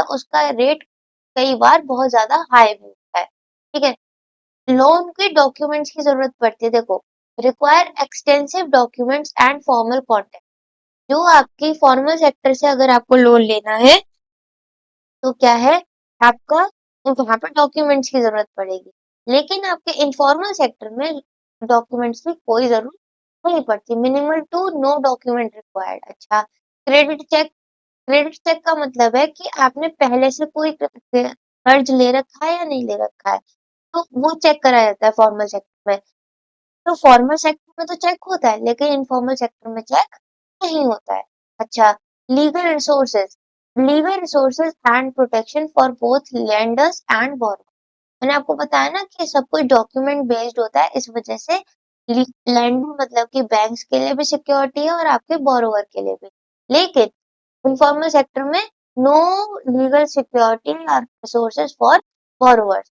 उसका रेट कई बार बहुत ज्यादा हाई भी होता है। ठीक है, लोन के डॉक्यूमेंट्स की जरूरत पड़ती है। देखो, require extensive documents and formal contact. जो आपकी फॉर्मल सेक्टर से अगर आपको लोन लेना है तो क्या है, आपका वहां पर डॉक्यूमेंट्स की जरूरत पड़ेगी। लेकिन आपके इनफॉर्मल सेक्टर में डॉक्यूमेंट्स की कोई जरूरत नहीं पड़ती, minimal to no document required. अच्छा, क्रेडिट चेक। क्रेडिट चेक का मतलब है कि आपने पहले से कोई कर्ज ले रखा है या नहीं ले रखा है, तो वो चेक कराया जाता है फॉर्मल सेक्टर में। तो फॉर्मल सेक्टर में तो चेक होता है लेकिन इनफॉर्मल सेक्टर में चेक नहीं होता है। अच्छा, legal resources. Legal resources and protection for both lenders and borrower. मैंने आपको बताया ना कि सब कुछ डॉक्यूमेंट बेस्ड होता है, इस वजह से लैंडर मतलब कि बैंक्स के लिए भी सिक्योरिटी है और आपके बोरोवर के लिए भी। लेकिन इनफॉर्मल सेक्टर में नो लीगल सिक्योरिटी और रिसोर्सेज फॉर बोरोवर।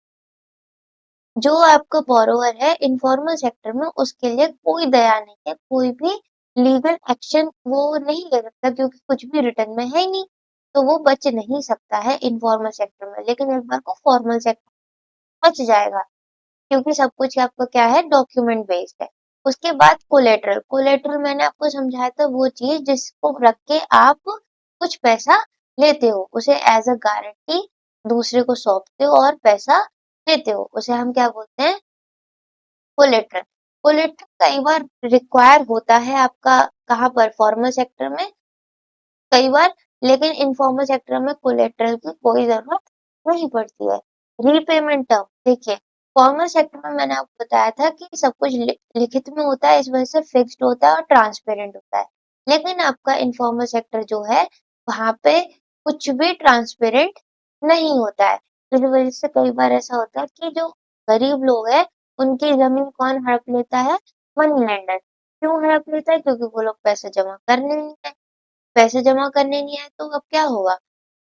जो आपका बोरोवर है इनफॉर्मल सेक्टर में उसके लिए कोई दया नहीं है, कोई भी लीगल एक्शन वो नहीं ले सकता क्योंकि कुछ भी रिटर्न में है ही नहीं, तो वो बच नहीं सकता है इनफॉर्मल सेक्टर में। लेकिन एक बार को फॉर्मल सेक्टर बच जाएगा क्योंकि सब कुछ आपका क्या है, डॉक्यूमेंट बेस्ड है। उसके बाद कोलेटरल। कोलेटरल मैंने आपको समझाया था, वो चीज जिसको रख के आप कुछ पैसा लेते हो, उसे एज अ गारंटी दूसरे को सौंपते हो और पैसा लेते हो, उसे हम क्या बोलते हैं, कोलेटरल। कोलेटरल कई बार रिक्वायर होता है आपका कहाँ पर, फॉर्मल सेक्टर में कई बार, लेकिन इनफॉर्मल सेक्टर में कोलेटरल की कोई जरूरत नहीं पड़ती है। Repayment term. देखिए, फॉर्मल सेक्टर में मैंने आपको बताया था कि सब कुछ लिखित में होता है, इस वजह से फिक्स्ड होता है और ट्रांसपेरेंट होता है। लेकिन आपका इनफॉर्मल सेक्टर जो है वहां पे कुछ भी ट्रांसपेरेंट नहीं होता है। तो इस वजह से कई बार ऐसा होता है कि जो गरीब लोग हैं उनकी जमीन कौन हड़प लेता है? Money lender. क्यों हड़प लेता है? क्योंकि वो लोग पैसे जमा करने नहीं है। पैसे जमा करने नहीं आए तो अब क्या होगा?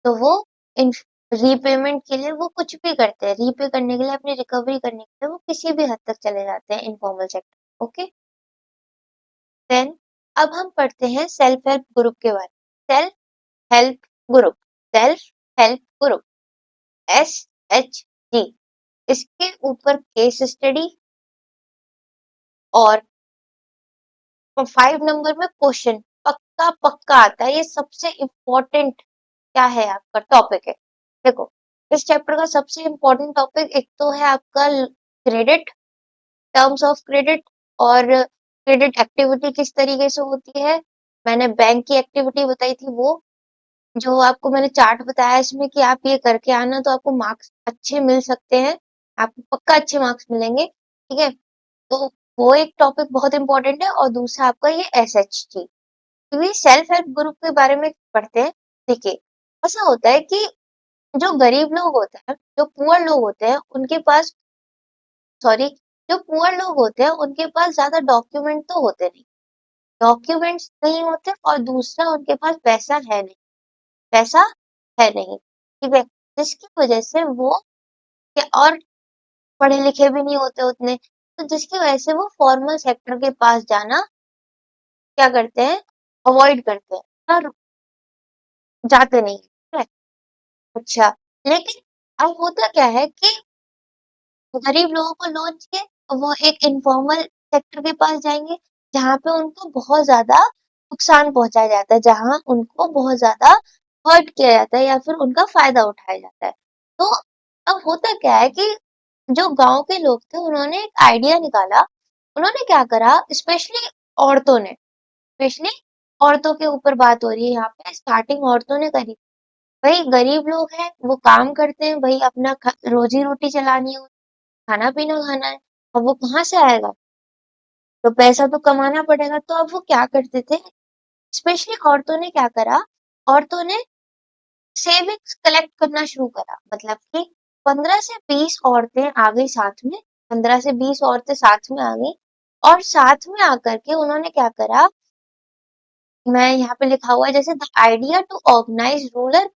तो वो इन रीपेमेंट के लिए वो कुछ भी करते हैं, रीपे करने के लिए, अपनी रिकवरी करने के लिए वो किसी भी हद तक चले जाते हैं इनफॉर्मल सेक्टर। ओके, देन अब हम पढ़ते हैं सेल्फ हेल्प ग्रुप के बारे में। Self help group, self help group, SHG। इसके ऊपर केस स्टडी और 5 नंबर में क्वेश्चन पक्का पक्का आता है। ये सबसे इम्पोर्टेंट क्या है, आपका टॉपिक है। देखो, इस चैप्टर का सबसे इम्पोर्टेंट टॉपिक एक तो है आपका क्रेडिट, टर्म्स ऑफ क्रेडिट, और क्रेडिट एक्टिविटी किस तरीके से होती है। मैंने बैंक की एक्टिविटी बताई थी, वो जो आपको मैंने चार्ट बताया इसमें कि आप ये करके आना तो आपको मार्क्स अच्छे मिल सकते हैं, आपको पक्का अच्छे मार्क्स मिलेंगे। ठीक है, तो वो एक टॉपिक बहुत इंपॉर्टेंट है। और दूसरा आपका ये SHG, क्योंकि सेल्फ हेल्प ग्रुप के बारे में पढ़ते हैं। देखिए, ऐसा होता है कि जो गरीब लोग होते हैं, जो पुअर लोग होते हैं, उनके पास, सॉरी, जो पुअर लोग होते हैं उनके पास ज्यादा डॉक्यूमेंट तो होते नहीं, डॉक्यूमेंट्स नहीं होते, और दूसरा उनके पास पैसा है नहीं, पैसा है नहीं। ठीक है, जिसकी वजह से वो और पढ़े लिखे भी नहीं होते उतने, तो जिसकी वजह से वो फॉर्मल सेक्टर के पास जाना क्या करते हैं, अवॉइड करते हैं और जाते नहीं। ठीक है, अच्छा, लेकिन अब होता क्या है कि गरीब लोगों को लोन चाहिए तो वो एक इनफॉर्मल सेक्टर के पास जाएंगे, जहाँ पे उनको बहुत ज्यादा नुकसान पहुंचाया जाता है, जहाँ उनको बहुत ज्यादा हर्ट किया जाता है या फिर उनका फायदा उठाया जाता है। तो अब होता क्या है कि जो गांव के लोग थे उन्होंने एक आइडिया निकाला। उन्होंने क्या करा, स्पेशली औरतों ने, स्पेशली औरतों के ऊपर बात हो रही है यहाँ पे, स्टार्टिंग औरतों ने करी। भाई गरीब लोग हैं, वो काम करते हैं, भाई अपना रोजी रोटी चलानी है, खाना पीना खाना है, अब वो कहाँ से आएगा? तो पैसा तो कमाना पड़ेगा। तो अब वो क्या करते थे, स्पेशली औरतों ने क्या करा, औरतों ने सेविंग्स कलेक्ट करना शुरू करा। मतलब कि 15 से 20 औरतें आ गई साथ में, 15 से 20 औरतें साथ में आ गई, और साथ में आकर के उन्होंने क्या करा, मैं यहाँ पे लिखा हुआ है जैसे, the idea to organise rural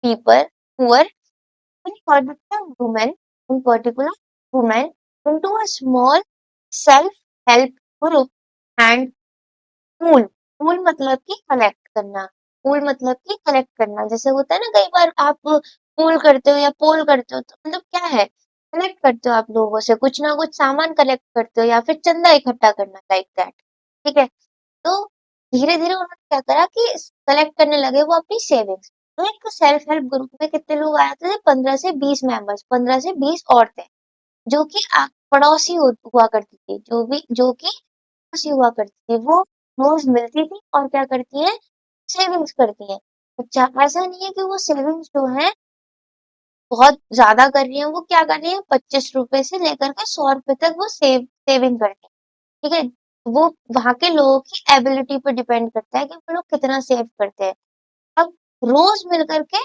people poor in particular women into a small self-help group and pool। pool मतलब कि कलेक्ट करना, pool मतलब कि कलेक्ट करना। जैसे होता है ना, कई बार आप पूल करते हो या पोल करते हो, तो मतलब क्या है, कलेक्ट करते हो आप लोगों से, कुछ ना कुछ सामान कलेक्ट करते हो या फिर चंदा इकट्ठा करना, लाइक दैट। ठीक है, तो धीरे धीरे उन्होंने क्या करा कि कलेक्ट करने लगे वो अपनी सेविंग्स। एक सेल्फ हेल्प ग्रुप में कितने लोग आए थे? 15 से 20 मेंबर्स, 15 से 20 औरतें, जो कि पड़ोसी हुआ करती थी, जो कि पड़ोसी हुआ करती थी, वो रोज मिलती थी और क्या करती है, सेविंग्स करती है। अच्छा, ऐसा नहीं है कि वो सेविंग्स जो है बहुत ज्यादा कर रही है, वो क्या कर रही है, 25 रुपए से लेकर के 100 रुपए तक वो सेविंग करती है। ठीक है, वो वहां के लोगों की एबिलिटी पर डिपेंड करता है कि वो लोग कितना सेव करते हैं। अब रोज मिल करके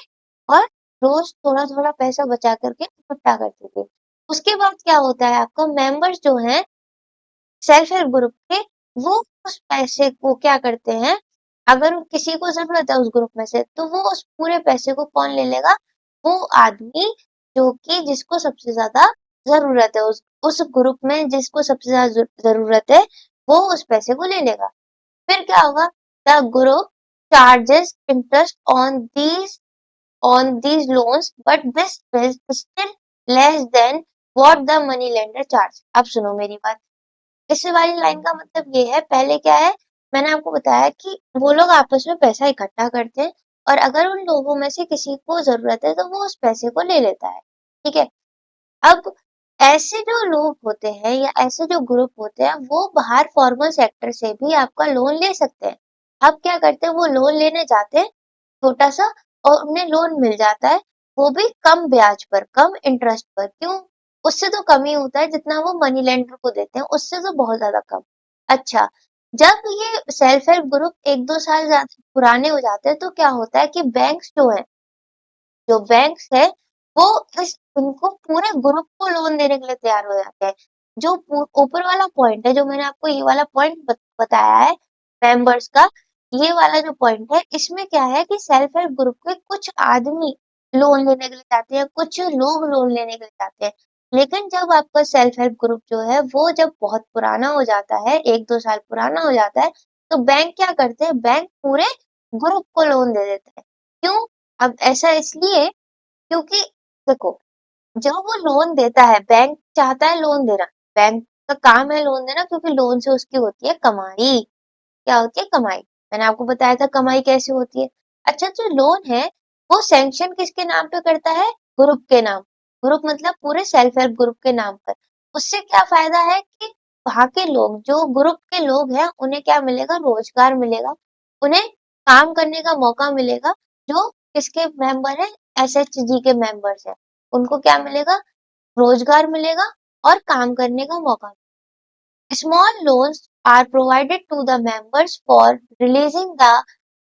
और रोज थोड़ा थोड़ा पैसा बचा करके इकट्ठा करते थे। उसके बाद क्या होता है, आपका मेंबर्स जो हैं सेल्फ हेल्प ग्रुप के, वो उस पैसे को क्या करते हैं, अगर किसी को जरूरत है उस ग्रुप में से, तो वो उस पूरे पैसे को कौन ले लेगा, वो आदमी जो कि जिसको सबसे ज्यादा जरूरत है, उस ग्रुप में जिसको सबसे ज्यादा जरूरत है, वो उस पैसे को ले लेगा। फिर क्या होगा, the group charges interest on these loans, but this is still less than what the money lender charge। अब सुनो मेरी बात, इस वाली लाइन का मतलब ये है, पहले क्या है, मैंने आपको बताया कि वो लोग आपस में पैसा इकट्ठा करते हैं, और अगर उन लोगों में से किसी को जरूरत है तो वो उस पैसे को ले लेता है। ठीक है, अब ऐसे जो लोग होते हैं या ऐसे जो ग्रुप होते हैं, वो बाहर फॉर्मल सेक्टर से भी आपका लोन ले सकते हैं। अब क्या करते हैं, वो लोन लेने जाते हैं छोटा सा, और उन्हें लोन मिल जाता है, वो भी कम ब्याज पर, कम इंटरेस्ट पर। क्यों? उससे तो कम ही होता है जितना वो मनी लेंडर को देते हैं, उससे तो बहुत ज्यादा कम। अच्छा, जब ये सेल्फ हेल्प ग्रुप 1-2 साल ज्यादा पुराने हो जाते हैं तो क्या होता है कि बैंक्स जो बैंक्स है वो इस उनको पूरे ग्रुप को लोन देने के लिए तैयार हो जाते हैं। जो ऊपर वाला पॉइंट है, जो मैंने आपको ये वाला पॉइंट बताया है मेंबर्स का, ये वाला जो पॉइंट है इसमें क्या है कि सेल्फ हेल्प ग्रुप के कुछ आदमी लोन लेने के लिए जाते हैं, कुछ लोग लोन लेने के लिए जाते हैं। लेकिन जब आपका सेल्फ हेल्प ग्रुप जो है वो जब बहुत पुराना हो जाता है, 1-2 साल पुराना हो जाता है, तो बैंक क्या करते हैं, बैंक पूरे ग्रुप को लोन दे देते हैं। क्यों? अब ऐसा इसलिए क्योंकि देखो, जब वो लोन देता है, बैंक चाहता है लोन देना, बैंक का काम है लोन देना, क्योंकि लोन से उसकी होती है कमाई। क्या होती है? कमाई। मैंने आपको बताया था कमाई कैसे होती है। अच्छा, जो लोन है वो सैंक्शन किसके नाम पे करता है? ग्रुप के नाम। ग्रुप मतलब पूरे सेल्फ हेल्प ग्रुप के नाम पर। उससे क्या फायदा है कि वहां के लोग, जो ग्रुप के लोग हैं, उन्हें क्या मिलेगा? रोजगार मिलेगा, उन्हें काम करने का मौका मिलेगा। जो किसके मेंबर है? एसएचजी के मेंबर्स है, उनको क्या मिलेगा? रोजगार मिलेगा और काम करने का मौका। Small loans are provided to the members for releasing the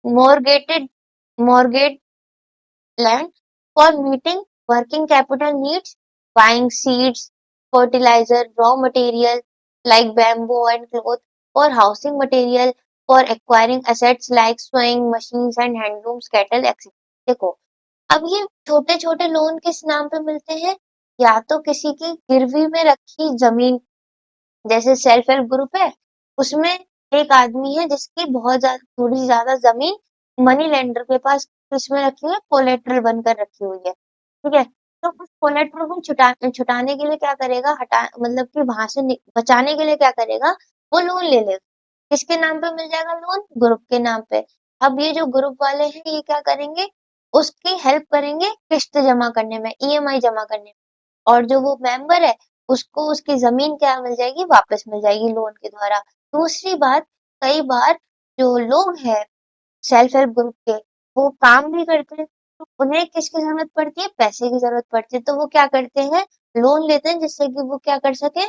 mortgaged mortgage land, for meeting working capital needs, buying seeds, fertilizer, raw material like bamboo and cloth, for housing material, for acquiring assets like sewing machines and handlooms, cattle, etc. देखो, अब ये छोटे छोटे loan किस नाम पे मिलते हैं? या तो किसी की गिरवी में रखी जमीन, जैसे सेल्फ हेल्प ग्रुप है, उसमें एक आदमी है जिसकी बहुत थोड़ी ज्यादा जमीन मनी लेंडर के पास इसमें रखी हुई है, कोलेट्रल बनकर रखी हुई है। ठीक है, तो उस कोलेट्रल को छुटाने के लिए क्या करेगा, हटा मतलब कि वहां से बचाने के लिए क्या करेगा, वो लोन ले लेगा। किसके नाम पे मिल जाएगा लोन? ग्रुप के नाम पे। अब ये जो ग्रुप वाले हैं ये क्या करेंगे, उसकी हेल्प करेंगे किस्त जमा करने में, ईएमआई जमा करने में। और जो वो मेंबर है उसको उसकी जमीन क्या मिल जाएगी? वापस मिल जाएगी लोन के द्वारा। दूसरी बात, कई बार जो लोग हैं सेल्फ हेल्प ग्रुप के, वो काम भी करते हैं, तो उन्हें किसकी जरूरत पड़ती है? पैसे की जरूरत पड़ती है, तो वो क्या करते हैं? लोन लेते हैं, जिससे कि वो क्या कर सके,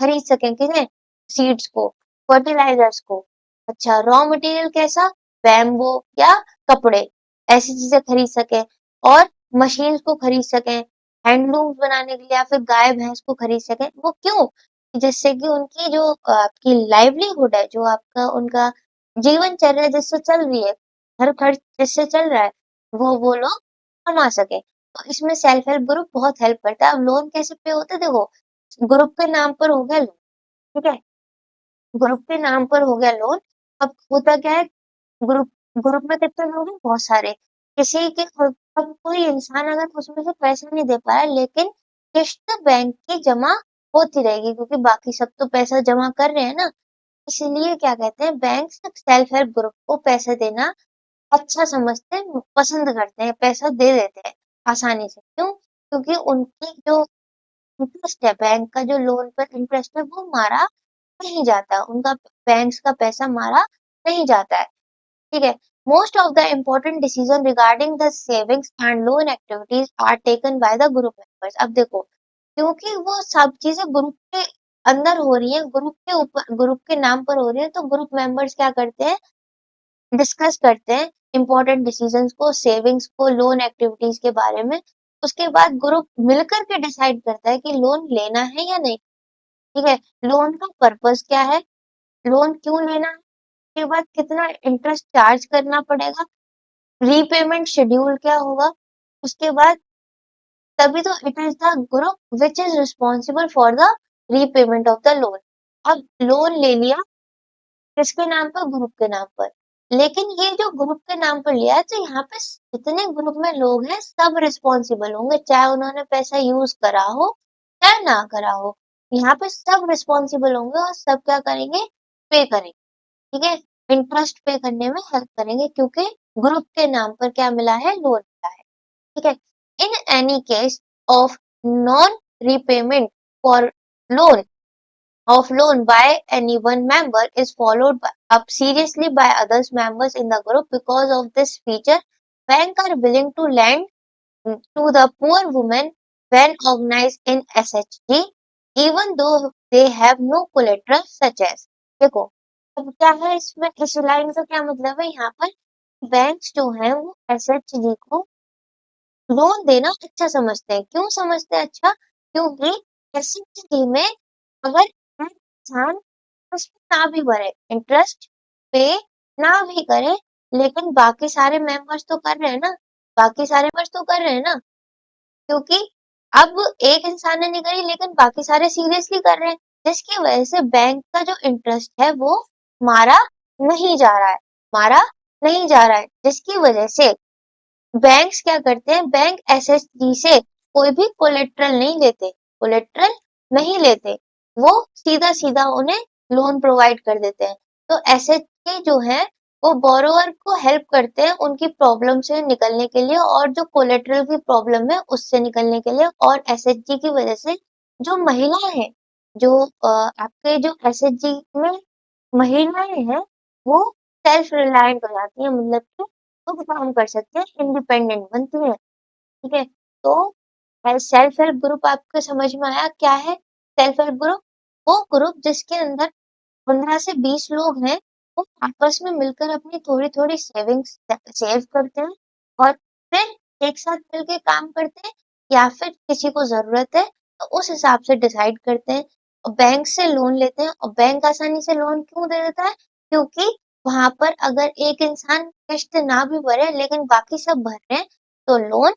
खरीद सकें किन्हें? सीड्स को, फर्टिलाइजर्स को। अच्छा, रॉ मटेरियल कैसा? बैम्बो या कपड़े, ऐसी चीजें खरीद सकें। और मशीन्स को खरीद सकें, हैंडलूम्स बनाने के लिए, या फिर गाय भैंस को खरीद सकें। वो क्यों? जिससे कि उनकी जो आपकी लाइवलीहुड है, जो आपका उनका जीवनचर्या जिससे चल रही है, घर खर्च जिससे चल रहा है, वो लोग कमा सके। तो इसमें सेल्फ हेल्प ग्रुप बहुत हेल्प करता है। अब लोन कैसे पे होते हैं? देखो, ग्रुप के नाम पर हो गया लोन, ठीक है, ग्रुप के नाम पर हो गया लोन। अब होता क्या है, ग्रुप ग्रुप में कितने लोग हैं? बहुत सारे। किसी के अब कोई इंसान अगर उसमें से पैसा नहीं दे पाया, लेकिन किस्त बैंक की जमा होती रहेगी, क्योंकि बाकी सब तो पैसा जमा कर रहे हैं ना। इसलिए क्या कहते हैं, बैंक सेल्फ हेल्प ग्रुप को पैसे देना अच्छा समझते हैं, पसंद करते हैं, पैसा दे देते हैं आसानी से। क्यों? क्योंकि उनकी जो इंटरेस्ट है, बैंक का जो लोन पर इंटरेस्ट है, वो मारा नहीं जाता, उनका बैंक्स का पैसा मारा नहीं जाता है। ठीक है, most of the important decision regarding the savings and loan activities are taken by the group members. अब देखो, क्योंकि वो सब चीजें ग्रुप के अंदर हो रही है, ग्रुप के ऊपर, ग्रुप के नाम पर हो रही है, तो ग्रुप मेंबर्स क्या करते हैं, डिस्कस करते हैं इंपॉर्टेंट डिसीजंस को, सेविंग्स को, लोन एक्टिविटीज के बारे में। उसके बाद ग्रुप मिलकर के डिसाइड करता है कि लोन लेना है या नहीं। ठीक है, लोन का पर्पस क्या है, लोन क्यों लेना है, उसके बाद कितना इंटरेस्ट चार्ज करना पड़ेगा, रीपेमेंट शेड्यूल क्या होगा, उसके बाद तभी तो it is the group which is responsible for the repayment of the loan. अब लोन ले लिया किसके नाम पर? ग्रुप के नाम पर। लेकिन ये जो ग्रुप के नाम पर लिया है, तो यहाँ पे जितने ग्रुप में लोग हैं सब रिस्पॉन्सिबल होंगे, चाहे उन्होंने पैसा यूज करा हो चाहे ना करा हो। यहाँ पे सब रिस्पॉन्सिबल होंगे और सब क्या करेंगे? पे करेंगे। ठीक है, इंटरेस्ट पे करने में हेल्प करेंगे, क्योंकि ग्रुप के नाम पर क्या मिला है? लोन मिला है। ठीक है, in any case of non repayment for loan of loan by any one member is followed up seriously by other members in the group. Because of this feature, banks are willing to lend to the poor woman when organized in SHG, even though they have no collateral such as। देखो, अब क्या है इसमें, इस line का क्या मतलब है यहाँ पर, बैंक्स जो है वो एसएचजी को लोन देना अच्छा समझते हैं। क्यों समझते हैं अच्छा? क्योंकि एसएचजी में अगर एक इंसान इंटरेस्ट ना भी भरे, इंटरेस्ट पे ना भी करे, लेकिन बाकी सारे मेंबर्स तो कर रहे हैं ना, बाकी सारे मेंबर्स तो कर रहे हैं ना, क्योंकि अब एक इंसान ने नहीं करी लेकिन बाकी सारे सीरियसली कर रहे हैं, जिसकी वजह से बैंक का जो इंटरेस्ट है वो मारा नहीं जा रहा है, मारा नहीं जा रहा है, जिसकी वजह से बैंक्स क्या करते हैं, बैंक एसएचजी से कोई भी कोलेट्रल नहीं लेते, कोलेट्रल नहीं लेते, वो सीधा सीधा उन्हें लोन प्रोवाइड कर देते हैं। तो एसएचजी जो है वो बोरोवर को हेल्प करते हैं उनकी प्रॉब्लम से निकलने के लिए, और जो कोलेट्रल की प्रॉब्लम है उससे निकलने के लिए। और एसएचजी की वजह से जो महिलाएं हैं, जो आपके जो एसएचजी में महिलाएं हैं, वो सेल्फ रिलायंट हो जाती है, मतलब कि खुद काम कर सकते हैं, इंडिपेंडेंट बनती है। ठीक है, तो सेल्फ हेल्प ग्रुप आपको समझ में आया क्या है? सेल्फ हेल्प ग्रुप वो ग्रुप जिसके अंदर 15 से 20 लोग हैं, वो आपस में मिलकर अपनी थोड़ी थोड़ी सेविंग्स सेव करते हैं, और फिर एक साथ मिलके काम करते हैं, या फिर किसी को जरूरत है तो उस हिसाब से डिसाइड करते हैं, और बैंक से लोन लेते हैं। और बैंक आसानी से लोन क्यों दे देता है? क्योंकि वहां पर अगर एक इंसान किस्त ना भी भरे लेकिन बाकी सब भर रहे हैं, तो लोन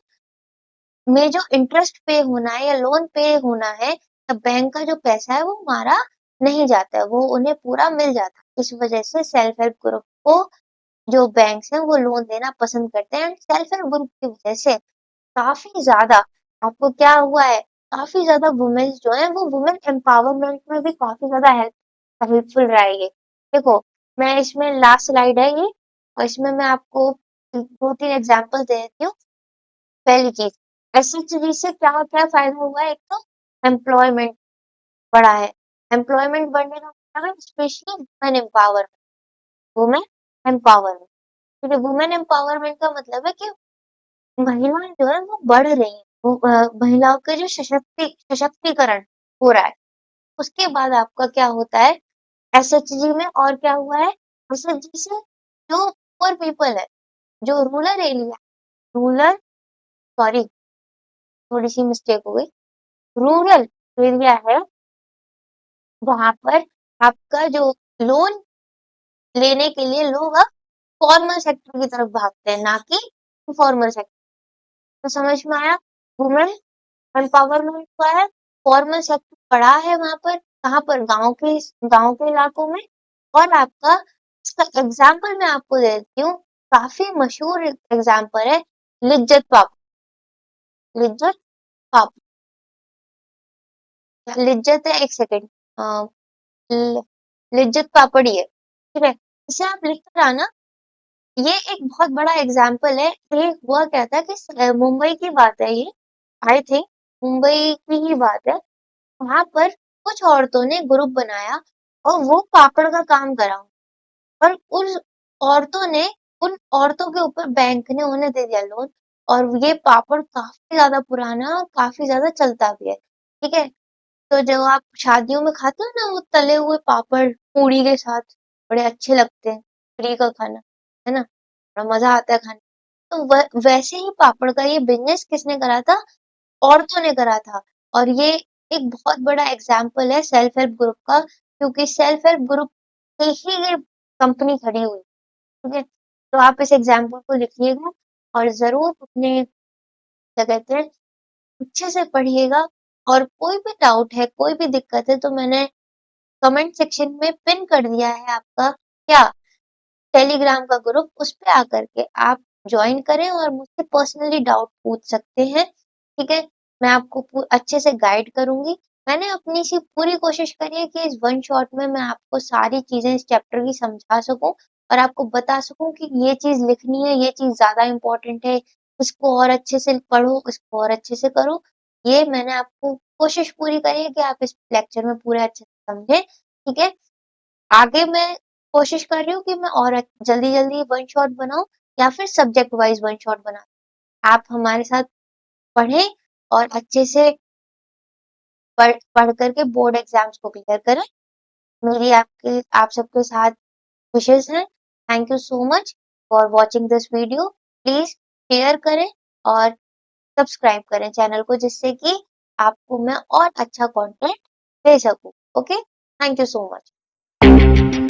में जो इंटरेस्ट पे होना है या लोन पे होना है, तब बैंक का जो पैसा है वो मारा नहीं जाता है, वो उन्हें पूरा मिल जाता है। इस वजह से सेल्फ हेल्प ग्रुप को जो बैंक्स हैं वो लोन देना पसंद करते हैं। सेल्फ हेल्प ग्रुप की वजह से काफी ज्यादा आपको क्या हुआ है, काफी ज्यादा वुमेन्स जो है वो वुमेन एम्पावरमेंट में भी काफी ज्यादा हेल्पफुल रहा है ये। देखो, मैं इसमें लास्ट स्लाइड है ये, और इसमें मैं आपको 2-3 एग्जांपल दे देती हूँ। पहली चीज, एसएचजी से क्या क्या फायदा हुआ है? एक तो एम्प्लॉयमेंट बढ़ा है, एम्प्लॉयमेंट बढ़ने का मतलब है specially women empowerment, women empowerment. ठीक है, वुमेन एम्पावरमेंट का मतलब है कि महिलाएं जो है वो बढ़ रही हैं, वो महिलाओं के जो सशक्तिकरण हो रहा है। उसके बाद आपका क्या होता है, एसएचजी में और क्या हुआ है, एसएचजी से जो पुअर पीपल है, जो रूरल एरिया, रूरल, सॉरी थोड़ी सी मिस्टेक हो गई, रूरल एरिया है, वहां पर आपका जो लोन लेने के लिए लोग अब फॉर्मल सेक्टर की तरफ भागते हैं, ना कि इनफॉर्मल सेक्टर। तो समझ में आया, वुमेन एम्पावरमेंट हुआ है, फॉर्मल सेक्टर पड़ा है वहां पर, कहाँ पर, गांव के इलाकों में। और आपका इसका एग्जाम्पल मैं आपको दे देती हूँ, काफी मशहूर एग्जाम्पल है, लिज्जत पापड़। लिज्जत पापड़, लिज्जत है, एक सेकेंड, लिज्जत पापड़ ही है, ठीक है, इसे आप लिख कर आना। ये एक बहुत बड़ा एग्जाम्पल है। ये हुआ क्या था कि मुंबई की बात है ये, आई थिंक मुंबई की ही बात है। वहां पर कुछ औरतों ने ग्रुप बनाया और वो पापड़ का काम करा, और उन औरतों ने, उन औरतों के ऊपर बैंक ने उन्हें दे दिया लोन, और ये पापड़ काफी ज्यादा पुराना है और काफी ज्यादा चलता भी है। ठीक है, तो जब आप शादियों में खाते हो ना वो तले हुए पापड़ पूड़ी के साथ, बड़े अच्छे लगते हैं, फ्री का खाना, है ना, बड़ा मजा आता है खाने। तो वैसे ही पापड़ का ये बिजनेस किसने करा था? औरतों ने करा था। और ये एक बहुत बड़ा एग्जाम्पल है सेल्फ हेल्प ग्रुप का, क्योंकि सेल्फ हेल्प ग्रुप से ही ये कंपनी खड़ी हुई। ठीक है, तो आप इस एग्जाम्पल को लिखिएगा और जरूर अपने, क्या कहते हैं, अच्छे से पढ़िएगा। और कोई भी डाउट है, कोई भी दिक्कत है, तो मैंने कमेंट सेक्शन में पिन कर दिया है आपका क्या, टेलीग्राम का ग्रुप, उस पे आकर के आप ज्वाइन करें और मुझसे पर्सनली डाउट पूछ सकते हैं। ठीक है, मैं आपको अच्छे से गाइड करूंगी। मैंने अपनी सी पूरी कोशिश करी है कि इस वन शॉट में मैं आपको सारी चीजें इस चैप्टर की समझा सकूं, और आपको बता सकूं कि ये चीज लिखनी है, ये चीज ज्यादा इम्पोर्टेंट है, इसको और अच्छे से पढ़ो, इसको और अच्छे से करो। ये मैंने आपको कोशिश पूरी करी है कि आप इस लेक्चर में पूरे अच्छे से समझे। ठीक है, आगे मैं कोशिश कर रही हूँ कि मैं और जल्दी जल्दी वन शॉट बनाऊं, या फिर सब्जेक्ट वाइज वन शॉट बना। आप हमारे साथ पढ़ें और अच्छे से पढ़ पढ़ करके बोर्ड एग्जाम्स को क्लियर करें। मेरी आपके आप सबके साथ विशेष हैं। Thank you so much for watching this video. Please share करें और सब्सक्राइब करें चैनल को, जिससे कि आपको मैं और अच्छा कंटेंट दे सकूं। Okay, thank you so much.